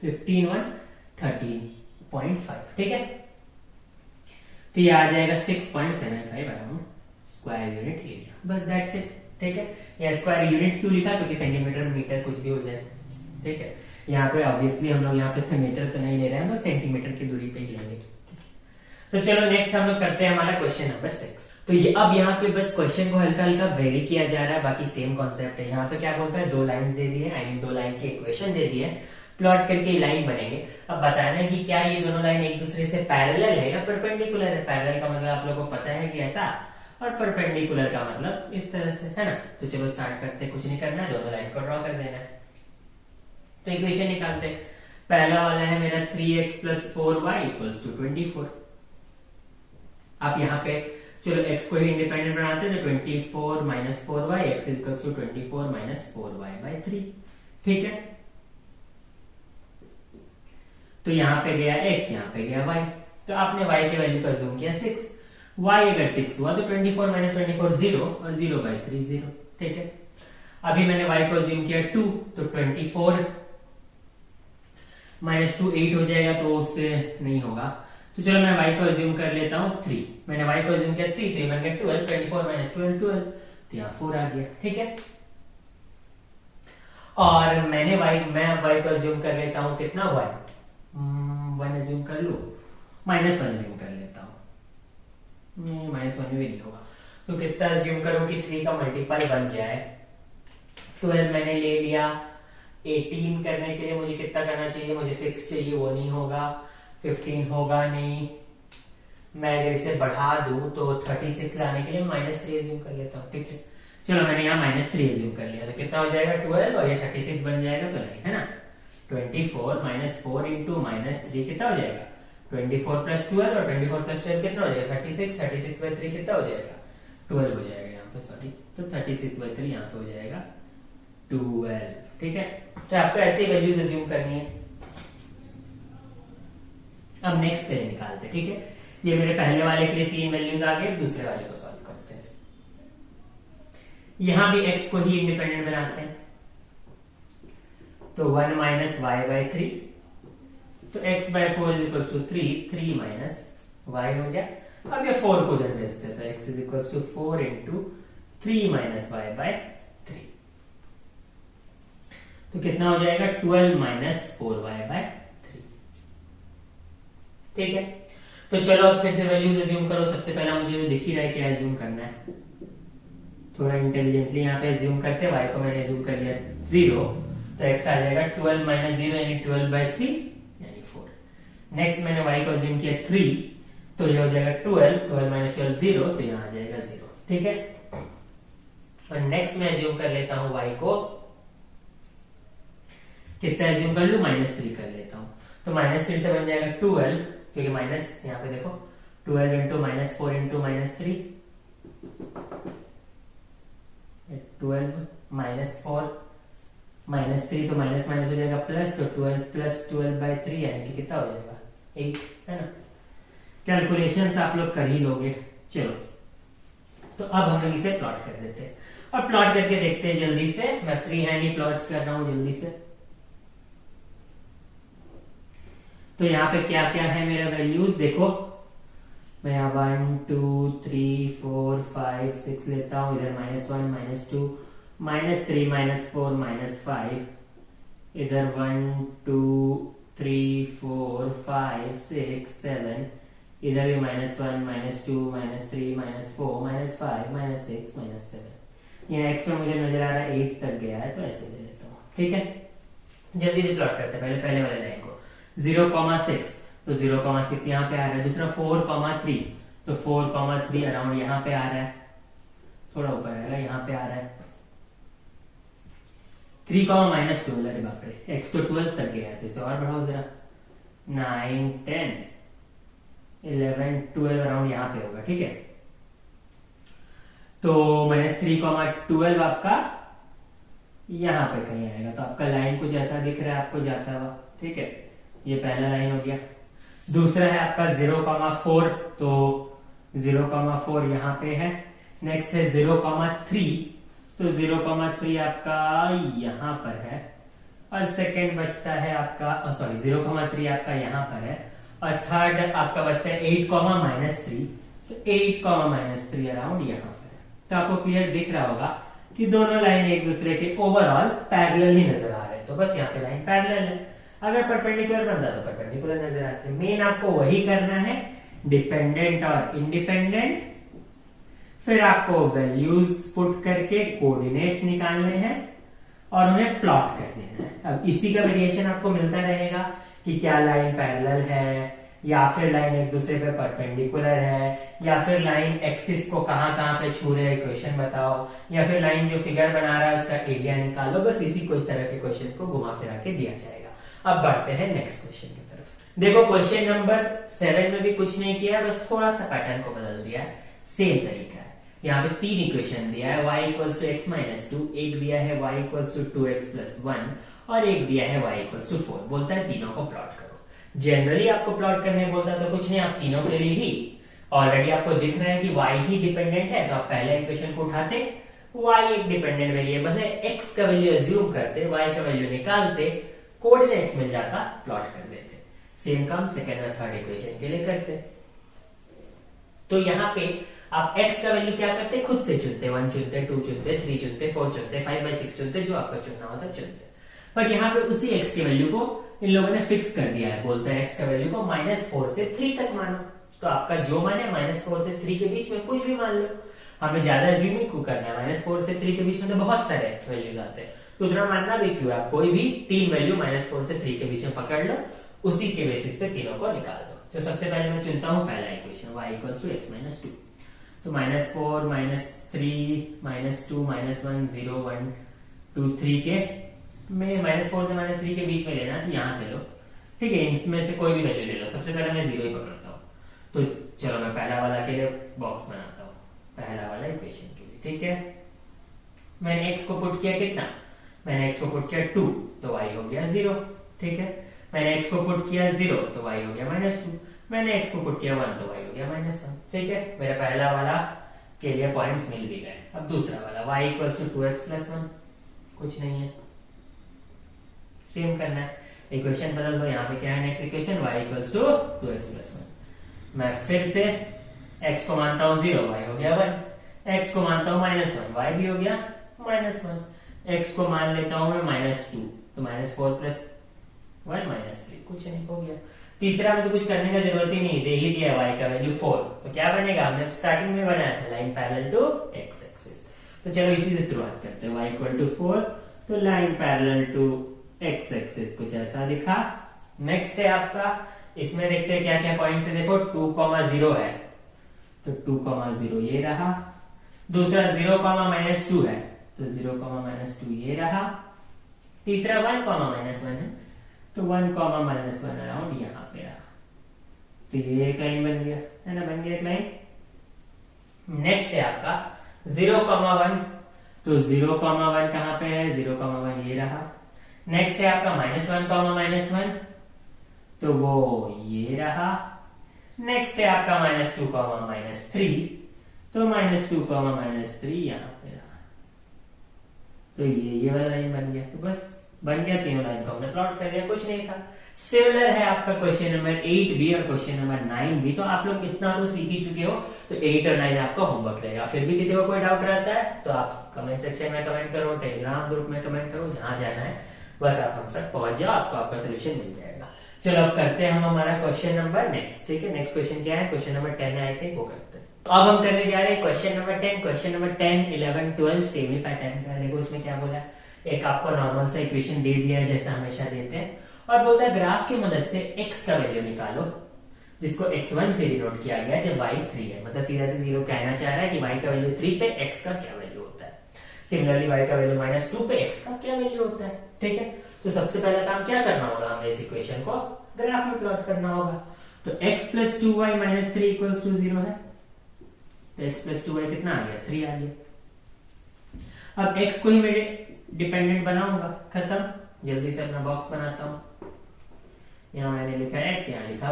15 1 13.5। ठीक है, तो ये आ जाएगा 6.75 अराउंड स्क्वायर यूनिट एरिया, बस दैट्स इट। ठीक है, या स्क्वायर यूनिट क्यों लिखा, क्योंकि सेंटीमीटर मीटर कुछ भी हो जाए। ठीक है, यहाँ पे ऑब्वियसली हम लोग यहाँ पे मीटर तो नहीं ले रहे हैं, हम लोग सेंटीमीटर की दूरी पे ही लेंगे। तो चलो नेक्स्ट हम लोग करते हैं हमारा क्वेश्चन नंबर 6। तो ये अब यहाँ पे बस क्वेश्चन को हल्का हल्का वेरी किया जा रहा है, बाकी सेम कॉन्सेप्ट है। यहाँ पे क्या बोलता है, 2 लाइंस दे दिए, आई मीन 2 लाइन की इक्वेशन दे दी है, प्लॉट करके लाइन बनेंगे। अब बताना है कि क्या ये दोनों लाइन एक दूसरे से पैरेलल है या परपेंडिकुलर है। पैरेलल का मतलब आप लोगों को पता है कि ऐसा, और परपेंडिकुलर का मतलब इस तरह से, है ना। तो चलो स्टार्ट करते हैं, कुछ नहीं करना है, दोनों लाइन को ड्रॉ कर देना है। तो इक्वेशन निकालते हैं। पहला वाला है मेरा 3x + 4y = 24। आप यहाँ पे चलो x को ही इंडिपेंडेंट बनाते हैं, तो 24 minus 4y x is equal to 24 minus 4y by 3। ठीक है, तो यहाँ पे गया x, यहाँ पे गया y, तो आपने y के वैल्यू का जूम किया 6, y अगर 6 हुआ तो 24 माइनस 24 0 और 0 बाई 3 0। ठीक है, अभी मैंने y को जूम किया 2, तो 24 माइनस 2 8 हो जाएगा, तो उससे नहीं होगा, तो चलो मैं y को ज्यूम कर लेता हूँ 3। मैंने y को ज्यूम किया 3, तो ये बन गया 12, 24 माइनस 12 12, तो यहाँ 4 आ गया। ठीक है, और मैं y को ज्यूम कर लेता हूँ कितना 1 ज्यूम कर लू, माइनस 1 ज्यूम कर लेता हूँ, माइनस 1 में भी नहीं होगा, तो कितना ज्यूम करूँ कि 3 का मल्टीपल बन जाए। 12 मैंने ले लिया, 18 करने के लिए मुझे कितना करना चाहिए, मुझे 6 चाहिए, वो नहीं होगा, 15 होगा नहीं, मैं अगर इसे बढ़ा दूं तो 36 लाने के लिए -3 ज्यूम कर लेता हूँ। ठीक है, चलो मैंने यहाँ -3 ज्यूम कर लिया, तो कितना हो जाएगा 12 और ये 36 बन जाएगा, तो नहीं है ना, 24 माइनस 4 इंटू -3 कितना हो जाएगा 24 प्लस 12, और 24 प्लस 12 कितना हो जाएगा 36, 36 बाई 3 कितना हो जाएगा 12 हो जाएगा यहाँ पे, सॉरी, तो 36 बाई 3 यहाँ पे हो जाएगा 12। ठीक है, तो आपको ऐसे ही वैल्यूज अज्यूम करनी है। अब नेक्स्ट पे निकालते हैं। ठीक है, ये मेरे पहले वाले के लिए 3 वैल्यूज आ गए, दूसरे वाले को सॉल्व करते हैं। यहां भी x को ही इंडिपेंडेंट बनाते हैं, तो 1 माइनस वाई बाई 3, तो x by 4 is equal to 3 minus y हो गया। अब ये 4 को उधर भेजते हैं, तो x is equal to 4 into 3 minus y by 3, तो कितना हो जाएगा 12 माइनस 4y बाय 3। ठीक है, तो चलो अब फिर से वैल्यूज अज्यूम करो। सबसे पहला मुझे दिख ही रहा है कि अज्यूम करना है, थोड़ा इंटेलिजेंटली यहाँ पे अज्यूम करते हैं। y को मैंने अज्यूम कर लिया 0, तो x आ जाएगा 12 माइनस 0 यानी 12 बाई 3 यानी 4। नेक्स्ट मैंने y को अज्यूम किया 3, तो ये हो जाएगा 12 माइनस 12 0, तो यहाँ आ जाएगा 0। ठीक है, और नेक्स्ट मैं अज्यूम कर लेता हूँ y को कितना अज्यूम कर लू, -3 कर लेता हूं, तो -3 से बन जाएगा 12, क्योंकि माइनस यहाँ पे देखो 12 इंटू माइनस 4 इंटू -3, 12 माइनस 4 -3, तो माइनस माइनस हो जाएगा प्लस, तो 12 प्लस 12 बाई 3 यानी कि कितना हो जाएगा 8, है ना। कैलकुलेशंस आप लोग कर ही लोगे। चलो, तो अब हम लोग इसे प्लॉट कर देते हैं, और प्लॉट करके देखते हैं जल्दी से। मैं फ्री हैंड ही प्लॉट्स कर रहा हूं जल्दी से। तो यहाँ पे क्या क्या है मेरा वैल्यूज देखो, मैं यहाँ 1 2 3 4 5 6 लेता हूँ, इधर -1 -2 -3 -4 -5, इधर 1 2 3 4 5 6 7, इधर भी -1 -2 -3 -4 -5 -6 -7। यहाँ x में मुझे नजर आ रहा है 8 तक गया है, तो ऐसे ले लेता हूँ। ठीक है, जल्दी से प्लॉट करते हैं। पहले वाले लाइन को 0,6, तो 0,6 यहाँ पे आ रहा है। दूसरा 4,3, तो 4,3 अराउंड यहाँ पे आ रहा है, थोड़ा ऊपर आएगा, यहाँ पे आ रहा है। 3, -12, अरे बाप रे, x तो 12 तक गया है, तो इसे और बढ़ाओ जरा, 9 10 11 12 अराउंड यहाँ पे होगा। ठीक है, तो -3,12 आपका यहाँ पे कहीं आएगा, तो आपका लाइन कुछ ऐसा दिख रहा है आपको जाता हुआ। ठीक है, ये पहला लाइन हो गया। दूसरा है आपका 0,4, तो 0,4 यहाँ पे है। नेक्स्ट है 0,3, तो 0,3 आपका यहाँ पर है, और सेकंड बचता है आपका, सॉरी 0,3 आपका यहाँ पर है, और थर्ड आपका बचता है 8,-3, तो 8,-3 अराउंड यहाँ पर है। तो आपको क्लियर दिख रहा होगा कि दोनों लाइन एक दूसरे के ओवरऑल पैरेलल ही नजर आ रहे हैं, तो बस यहाँ पे लाइन पैरेलल है। अगर परपेंडिकुलर बनता तो परपेंडिकुलर नजर आते हैं। मेन आपको वही करना है, डिपेंडेंट और इंडिपेंडेंट, फिर आपको वैल्यूज पुट करके कोऑर्डिनेट्स निकालने हैं और उन्हें प्लॉट कर देना है। अब इसी का वेरिएशन आपको मिलता रहेगा कि क्या लाइन पैरेलल है, या फिर लाइन एक दूसरे पे परपेंडिकुलर है, या फिर लाइन एक्सिस को कहां पे छू रहे हैं इक्वेशन बताओ, या फिर लाइन जो फिगर बना रहा है उसका एरिया निकालो। बस इसी कुछ तरह के क्वेश्चंस को घुमा फिरा के दिया जाएगा। अब बढ़ते हैं नेक्स्ट क्वेश्चन की तरफ। देखो क्वेश्चन नंबर 7 में भी कुछ नहीं किया है, बस थोड़ा सा पैटर्न को बदल दिया है, सेम तरीका है। यहाँ पे 3 इक्वेशन दिया है, y equals to x minus 2, एक दिया है y equals to 2x plus 1 और एक दिया है y इक्वल्स टू 4। बोलता है तीनों को प्लॉट करो। जनरली आपको प्लॉट करने बोलता है तो कुछ नहीं, आप तीनों के लिए ही ऑलरेडी आपको दिख रहा है कि y ही डिपेंडेंट है, तो आप पहले इक्वेशन को उठाते, y एक डिपेंडेंट वेरिएबल है, x का वैल्यू अज्यूम करते, y का वैल्यू निकालते, कोऑर्डिनेट्स मिल जाता, प्लॉट कर देते। सेम काम सेकंड और थर्ड इक्वेशन के लिए करते। तो यहाँ पे आप x का वैल्यू क्या करते, खुद से चुनते, 1 चुनते, 2 चुनते, 3 चुनते, 4 चुनते, 5/6 चुनते, जो आपका चुनना होता चुनते। पर यहाँ पे उसी x के वैल्यू को इन लोगों ने फिक्स कर दिया है, बोलते हैं x का वैल्यू को -4 से 3 तक मानो। तो आपका जो मान है -4 से 3 के बीच में कुछ भी मान लो, हमें ज्यादा अज्यूमिंग को करना है। -4 से 3 के बीच में तो बहुत सारे वैल्यूज आते हैं, तो उतना मानना भी क्यों, आप कोई भी 3 वैल्यू -4 से 3 के बीच में पकड़ लो, उसी के बेसिस पे तीनों को निकाल दो। तो सबसे पहले मैं चुनता हूं पहला equation y equals to x minus 2। तो -4 -3 -2 -1 0 1 2 3 के में -4 से -3 के बीच में लेना, तो यहां से लो, ठीक है, इसमें से कोई भी वैल्यू ले लो। सबसे पहले मैं 0 ही पकड़ता हूं, तो चलो मैं पहला वाला के लिए बॉक्स बनाता हूं, पहला वाला इक्वेशन के लिए, ठीक है। मैंने x को पुट किया कितना, मैंने x को पुट किया 2, तो y हो गया 0, ठीक है। मैंने x को पुट किया 0, तो y हो गया -2, मैंने x को पुट किया 1, तो y हो गया -1, ठीक है। मेरा पहला वाला के लिए पॉइंट्स मिल भी गए। अब दूसरा वाला y equals to 2x plus 1, कुछ नहीं है, सेम करना है, इक्वेशन बदल दो। यहाँ पे क्या है next equation, y equals to 2x plus 1। मैं फिर से x को मानता हूँ 0, y हो गया 1, x को मानता हूँ -1, y भी हो गया -1, x को मान लेता हूँ मैं -2, तो -4 प्लस 1 -3, कुछ नहीं, हो गया। तीसरा में तो कुछ करने का जरूरत ही नहीं, दे ही दिया y का वैल्यू 4, तो क्या बनेगा, हमने स्टार्टिंग में बनाया था line parallel to x axis. तो चलो इसी से शुरुआत करते हैं, y इक्वल टू 4, तो line parallel to x axis कुछ ऐसा दिखा। नेक्स्ट है आपका, इसमें देखते हैं क्या क्या पॉइंट्स है, देखो 2,0 है, तो 2,0 ये रहा। दूसरा 0,-2 है, तो 0,-2 ये रहा। तीसरा 1,-1 है, तो 1,-1 अराउंड यहाँ पे रहा, तो ये एक लाइन बन गया, है ना, बन गया एक लाइन। नेक्स्ट है आपका 0,1, तो 0,1 कहाँ पे है, 0,1 ये रहा। नेक्स्ट है आपका -1,-1, तो वो ये रहा। नेक्स्ट है आपका -2,-3, तो -2,-3 यहाँ पे रहा, तो ये वाला लाइन बन गया। तो बस बन गया, तीनों लाइन को हमने प्लॉट कर दिया, कुछ नहीं था। सिमिलर है आपका क्वेश्चन नंबर 8 भी और क्वेश्चन नंबर 9 भी। तो आप लोग इतना तो सीख ही चुके हो, तो 8 और 9 आपका होमवर्क रहेगा। फिर भी किसी को कोई डाउट रहता है तो आप कमेंट सेक्शन में कमेंट करो, टेलीग्राम ग्रुप में कमेंट करो, जहां जाना है बस आप हम तक पहुंच जाओ, आपको आपका सोल्यूशन मिल जाएगा। चलो अब करते हैं हम हमारा क्वेश्चन नंबर नेक्स्ट, ठीक है। नेक्स्ट क्वेश्चन क्या है, क्वेश्चन नंबर 10 है आई थिंक, वो करते हैं। तो अब हम करने जा रहे हैं question number 10। Question number 10 11 12 same ही पैटर्न का है। देखो इसमें क्या बोला है, एक आपको नॉर्मल सा इक्वेशन दे दिया है जैसा हमेशा देते हैं, और बोलता है ग्राफ की मदद से x का वैल्यू निकालो, जिसको x1 से डिनोट किया गया जब y 3 है। मतलब सीधा से जीरो कहना चाह रहा है कि y का वैल्यू 3 पे x का क्या वैल्यू होता है। सिमिलरली y का वैल्यू -2 पे x का क्या वैल्यू होता है, ठीक है। तो सबसे पहला काम क्या करना होगा, हमें इस इक्वेशन को ग्राफ में प्लॉट करना होगा। तो x + 2y - 3 = 0 है, तो x + 2y कितना आ गया, 3 आ गया। अब x को ही मैं डिपेंडेंट बनाऊंगा, खत्म। जल्दी से अपना बॉक्स बनाता हूं। यहां मैंने लिखा x, यहां लिखा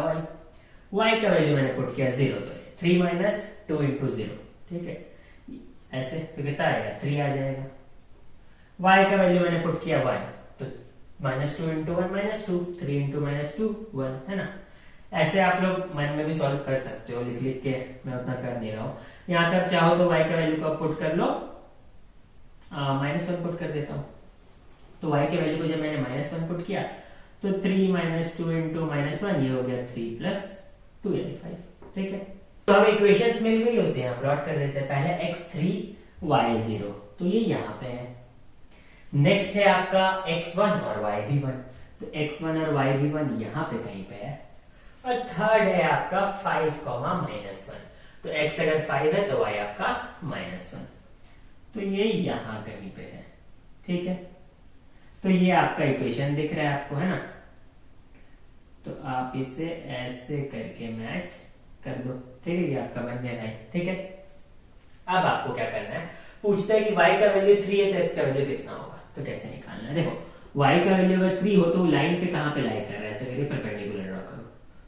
y का वैल्यू मैंने पुट किया 0, तो 3 - 2 × 0, ठीक है, ऐसे तो कितना आएगा, 3 आ जाएगा। y का वैल्यू मैंने पुट किया 1, तो -2 × 1 -2, 3 × -2 1, है ना। ऐसे आप लोग मन में भी सॉल्व कर सकते हो, लिख के मैं उतना कर नहीं रहा हूं। यहाँ पे आप चाहो तो y का वैल्यू को पुट कर लो, -1 पुट कर देता हूं। तो y के वैल्यू को जब मैंने -1 पुट किया तो 3 - 2 × -1 ये हो गया 3 + 2 यानी 5, ठीक है। तो अब इक्वेशंस मिल गई, उसे यहाँ प्लॉट कर देते हैं। पहले x3 y0, तो ये यहाँ पे है। नेक्स्ट है आपका x1 और y भी 1, तो x1 और y भी 1 यहाँ पे कहीं पे है। और थर्ड है आपका 5, -1, तो x अगर 5 है तो y आपका -1, तो ये यहां कहीं पे है, ठीक है। तो ये आपका इक्वेशन दिख रहा है आपको, है ना। तो आप इसे ऐसे करके मैच कर दो, ठीक है, ये आपका बन गया लाइन, ठीक है। अब आपको क्या करना है, पूछता है कि y का वैल्यू 3 है तो x का वैल्यू कितना होगा, तो कैसे निकालना है। देखो y का वैल्यू अगर 3 हो तो लाइन पे कहां पे लाई कर रहा है, ऐसे करके परपेंडिकुलर ड्रॉ करो,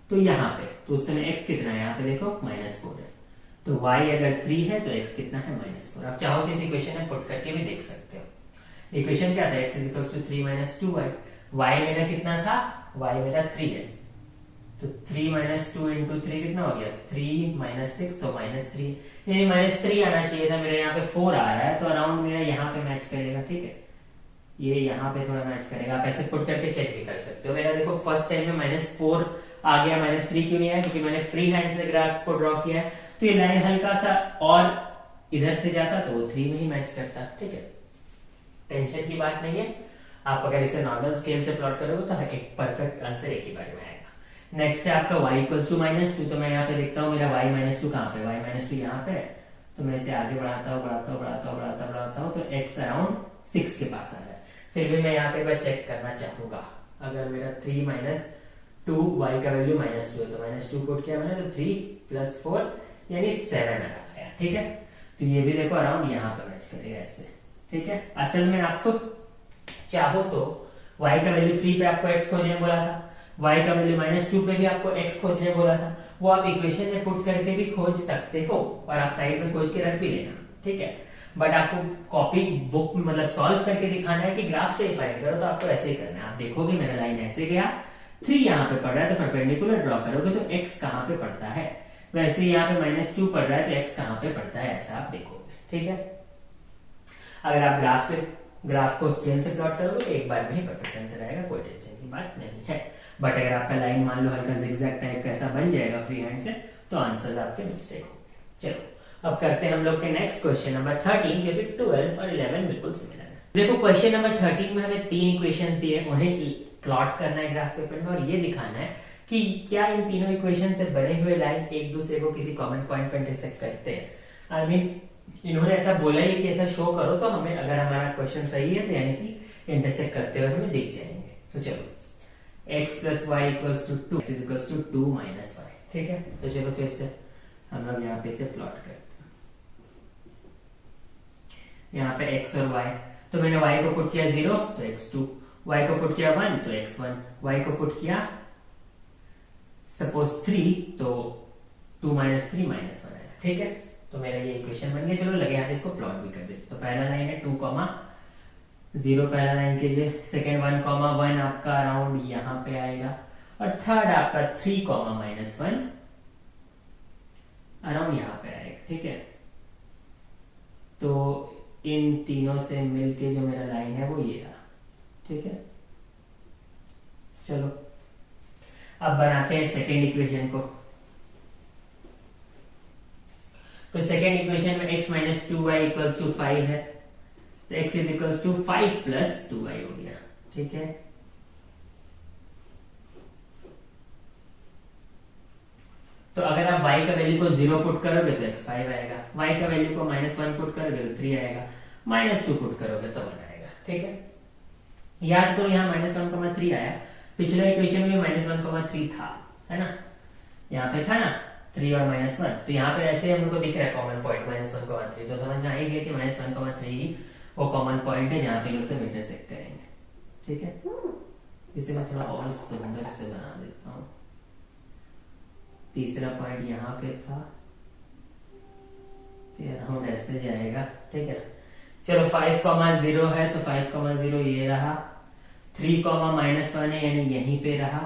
तो यहाँ पे, तो उस समय x कितना है, यहाँ पे देखो -4 है, तो y अगर 3 है तो x कितना है -4। आप चाहो तो इस इक्वेशन में पुट करके भी देख सकते हो। इक्वेशन क्या था, x = 3 - 2y, y मेरा कितना था, y मेरा 3 है, तो 3 - 2 × 3 कितना हो गया, 3 - 6 तो -3, यानी -3 आना चाहिए था, मेरे यहाँ पे 4 आ रहा है, तो अराउंड मेरा यहाँ पे मैच करेगा, ठीक है, ये यहाँ पे थोड़ा मैच करेगा। आप ऐसे पुट करके चेक भी कर सकते हो। मेरा देखो फर्स्ट टाइम में -4 आ गया, -3 क्यों नहीं आया, क्योंकि मैंने फ्री हैंड से ग्राफ को ड्रॉ किया है, तो ये लाइन हल्का सा और इधर से जाता तो वो 3 में ही मैच करता, ठीक है, टेंशन की बात नहीं है। आप अगर इसे नॉर्मल स्केल से प्लॉट करोगे तो एक परफेक्ट आंसर एक ही बार में आएगा। नेक्स्ट है आपका y = -2, तो मैं यहाँ पे देखता हूँ मेरा y -2 कहाँ पे, y -2 यहाँ पे है, तो मैं इसे आगे बढ़ाता हूँ तो x अराउंड 6 के पास आ रहा है। फिर भी मैं यहाँ पे एक बार चेक करना चाहूंगा, अगर मेरा 3 - 2 y का वैल्यू -2 है, तो -2 पुट किया मैंने, तो 3 + 4 यानी 7 आया, ठीक है, तो ये भी देखो अराउंड यहाँ पे मैच करेगा ऐसे, ठीक है। असल में आपको चाहो तो y का वैल्यू 3 पे आपको x खोजने बोला था, y का वैल्यू -2 पे भी आपको x खोजने बोला था, वो आप इक्वेशन में पुट करके भी खोज सकते हो और आप साइड में खोज के रख भी लेना, ठीक है। बट आपको कॉपी बुक मतलब सॉल्व करके दिखाना है कि ग्राफ से फाइंड करो, तो आपको ऐसे ही करना है। आप देखोगे मेरा लाइन ऐसे गया, 3 यहाँ पे पड़ रहा है, तो परपेंडिकुलर ड्रॉ करोगे तो x कहाँ पे पड़ता है, वैसे यहाँ पे -2 पड़ रहा है तो x कहाँ पे पड़ता है, ऐसा आप देखोगे, ठीक है। अगर आप ग्राफ को स्केल से प्लॉट करोगे तो एक बार में ही परफेक्ट आंसर आएगा, कोई टेंशन की बात नहीं है। बट अगर आपका लाइन मान लो हल्का जिगजैग टाइप का ऐसा बन जाएगा फ्री हैंड से, तो आंसर आपके मिस्टेक होंगे। चलो अब करते हैं हम लोग के नेक्स्ट क्वेश्चन नंबर 13, क्योंकि 12 और 11 बिल्कुल सिमिलर है। देखो क्वेश्चन नंबर 13 में हमें 3 इक्वेशंस दिए, उन्हें प्लॉट करना है ग्राफ पेपर में और ये दिखाना है कि क्या इन तीनों इक्वेशन से बने हुए लाइन एक दूसरे को किसी कॉमन पॉइंट पर इंटरसेक्ट करते हैं। आई मीन इन्होंने ऐसा बोला ही कि ऐसा शो करो, तो हमें अगर हमारा क्वेश्चन सही है तो यानी कि इंटरसेक्ट करते हुए हमें दिख जाएंगे। तो चलो x + y = 2, x = 2 - y, ठीक है। तो चलो फिर से हम लोग यहाँ पे इसे प्लॉट करते हैं। यहाँ पे x और y, तो मैंने y को पुट किया 0 तो x2, y को पुट किया 1 तो x1, y को पुट किया सपोज 3 तो 2 - 3 - 1 है, ठीक है। तो मेरा ये इक्वेशन बन गया। चलो लगे हाथ इसको प्लॉट भी कर देते। तो पहला लाइन है 2, 0 पहला लाइन के लिए, सेकेंड 1, 1 आपका अराउंड यहाँ पे आएगा, और थर्ड आपका 3, -1 अराउंड यहाँ पे आएगा, ठीक है। तो इन तीनों से मिलके जो मेरा लाइन है वो ये रहा, ठीक है। चलो अब बनाते हैं सेकेंड इक्वेशन को। तो सेकेंड इक्वेशन में x - 2y = 5 है, तो x = 5 + 2y हो गया, ठीक है। तो अगर आप y का वैल्यू को 0 पुट करोगे तो x 5 आएगा, y का वैल्यू को -1 पुट करोगे तो 3 आएगा, -2 पुट करोगे तो 1 आएगा, ठीक है। याद करो यहाँ -1,3 आया, पिछले इक्वेशन में -1,3 था, है ना, यहाँ पे था ना 3 और -1, तो यहाँ पे ऐसे हम लोग को दिख रहा है कॉमन पॉइंट -1,3, तो समझ में आ ही गया कि -1,3 वो कॉमन पॉइंट है जहाँ पे लोग सब इंटरसेक्ट करेंगे, ठीक है। इसे मैं थोड़ा और सुंदर से बना देता हूँ। तीसरा पॉइंट यहाँ पे था, अराउंड ऐसे जाएगा, ठीक है। चलो 5, 0 है तो 5, 0 ये रहा, 3, -1 है यानी यहीं पे रहा,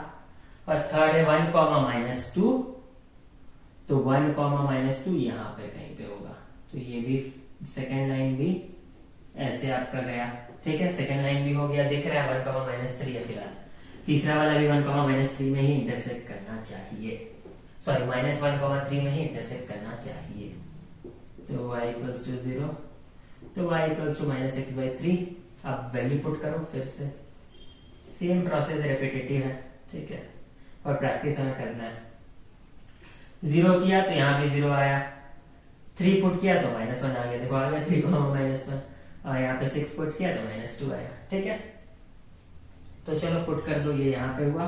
और थर्ड है 1, -2, तो 1, -2 यहाँ पे कहीं पे होगा, तो ये भी सेकेंड लाइन भी ऐसे आपका गया, ठीक है। सेकेंड लाइन भी हो गया, दिख रहा है 1, -3 है फिलहाल। तीसरा वाला भी 1, -3 में ही इंटरसेक्ट करना चाहिए, सॉरी -1, 3 में ही इंटरसेक्ट करना चाहिए। तो y = 0, तो y = -x/3। अब वैल्यू पुट करो, फिर से सेम प्रोसेस रिपीटेटिव है, ठीक है, और प्रैक्टिस हमें करना है। 0 किया तो यहाँ भी 0 आया, 3 पुट किया तो -1 आ गया, देखो आ गया 3, -1, और यहाँ पे 6 पुट किया तो -2 आया, ठीक है। तो चलो पुट कर दो, ये यहाँ पे हुआ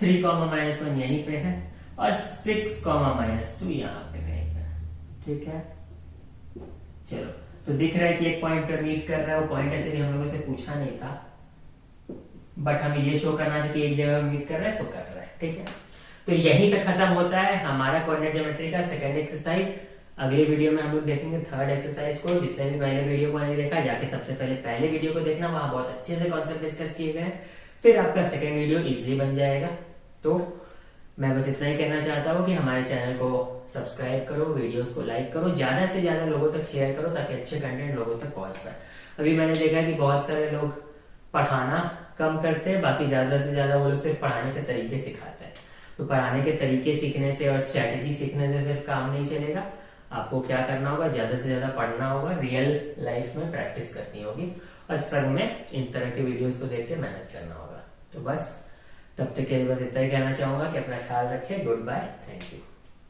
3, -1 यहीं पे है और 6, -2 यहाँ पे कहीं पे। ठीक है, चलो तो दिख रहा है कि एक पॉइंट पर मीट कर रहा है। वो पॉइंट ऐसे भी हम लोगों से पूछा नहीं था, बट हमें ये शो करना था कि एक जगह मीट कर रहा है, सो कर रहा है। ठीक है, तो यहीं पे खत्म होता है हमारा कोऑर्डिनेट ज्योमेट्री का सेकंड एक्सरसाइज। अगले वीडियो में हम लोग देखेंगे थर्ड एक्सरसाइज को। जिसने भी पहले वीडियो को नहीं देखा, जाके सबसे पहले वीडियो को देखना, वहां बहुत अच्छे से कॉन्सेप्ट डिस्कस किए गए हैं। फिर आपका सेकंड वीडियो इजिली बन जाएगा। तो मैं बस इतना ही कहना चाहता हूँ कि हमारे चैनल को सब्सक्राइब करो, वीडियोस को लाइक करो, ज्यादा से ज्यादा लोगों तक शेयर करो ताकि अच्छे कंटेंट लोगों तक पहुंच पाए। अभी मैंने देखा कि बहुत सारे लोग पढ़ाना कम करते हैं, बाकी ज्यादा से ज्यादा वो लोग सिर्फ पढ़ाने के तरीके सिखाते हैं। तो पढ़ाने के तरीके सीखने से और स्ट्रेटेजी सीखने से सिर्फ काम नहीं चलेगा। आपको क्या करना होगा, ज्यादा से ज्यादा पढ़ना होगा, रियल लाइफ में प्रैक्टिस करनी होगी और संग में इन तरह के वीडियोस को देख के मेहनत करना होगा। तो बस तब तक के लिए बस इतना ही कहना चाहूंगा कि अपना ख्याल रखें। Goodbye, thank you.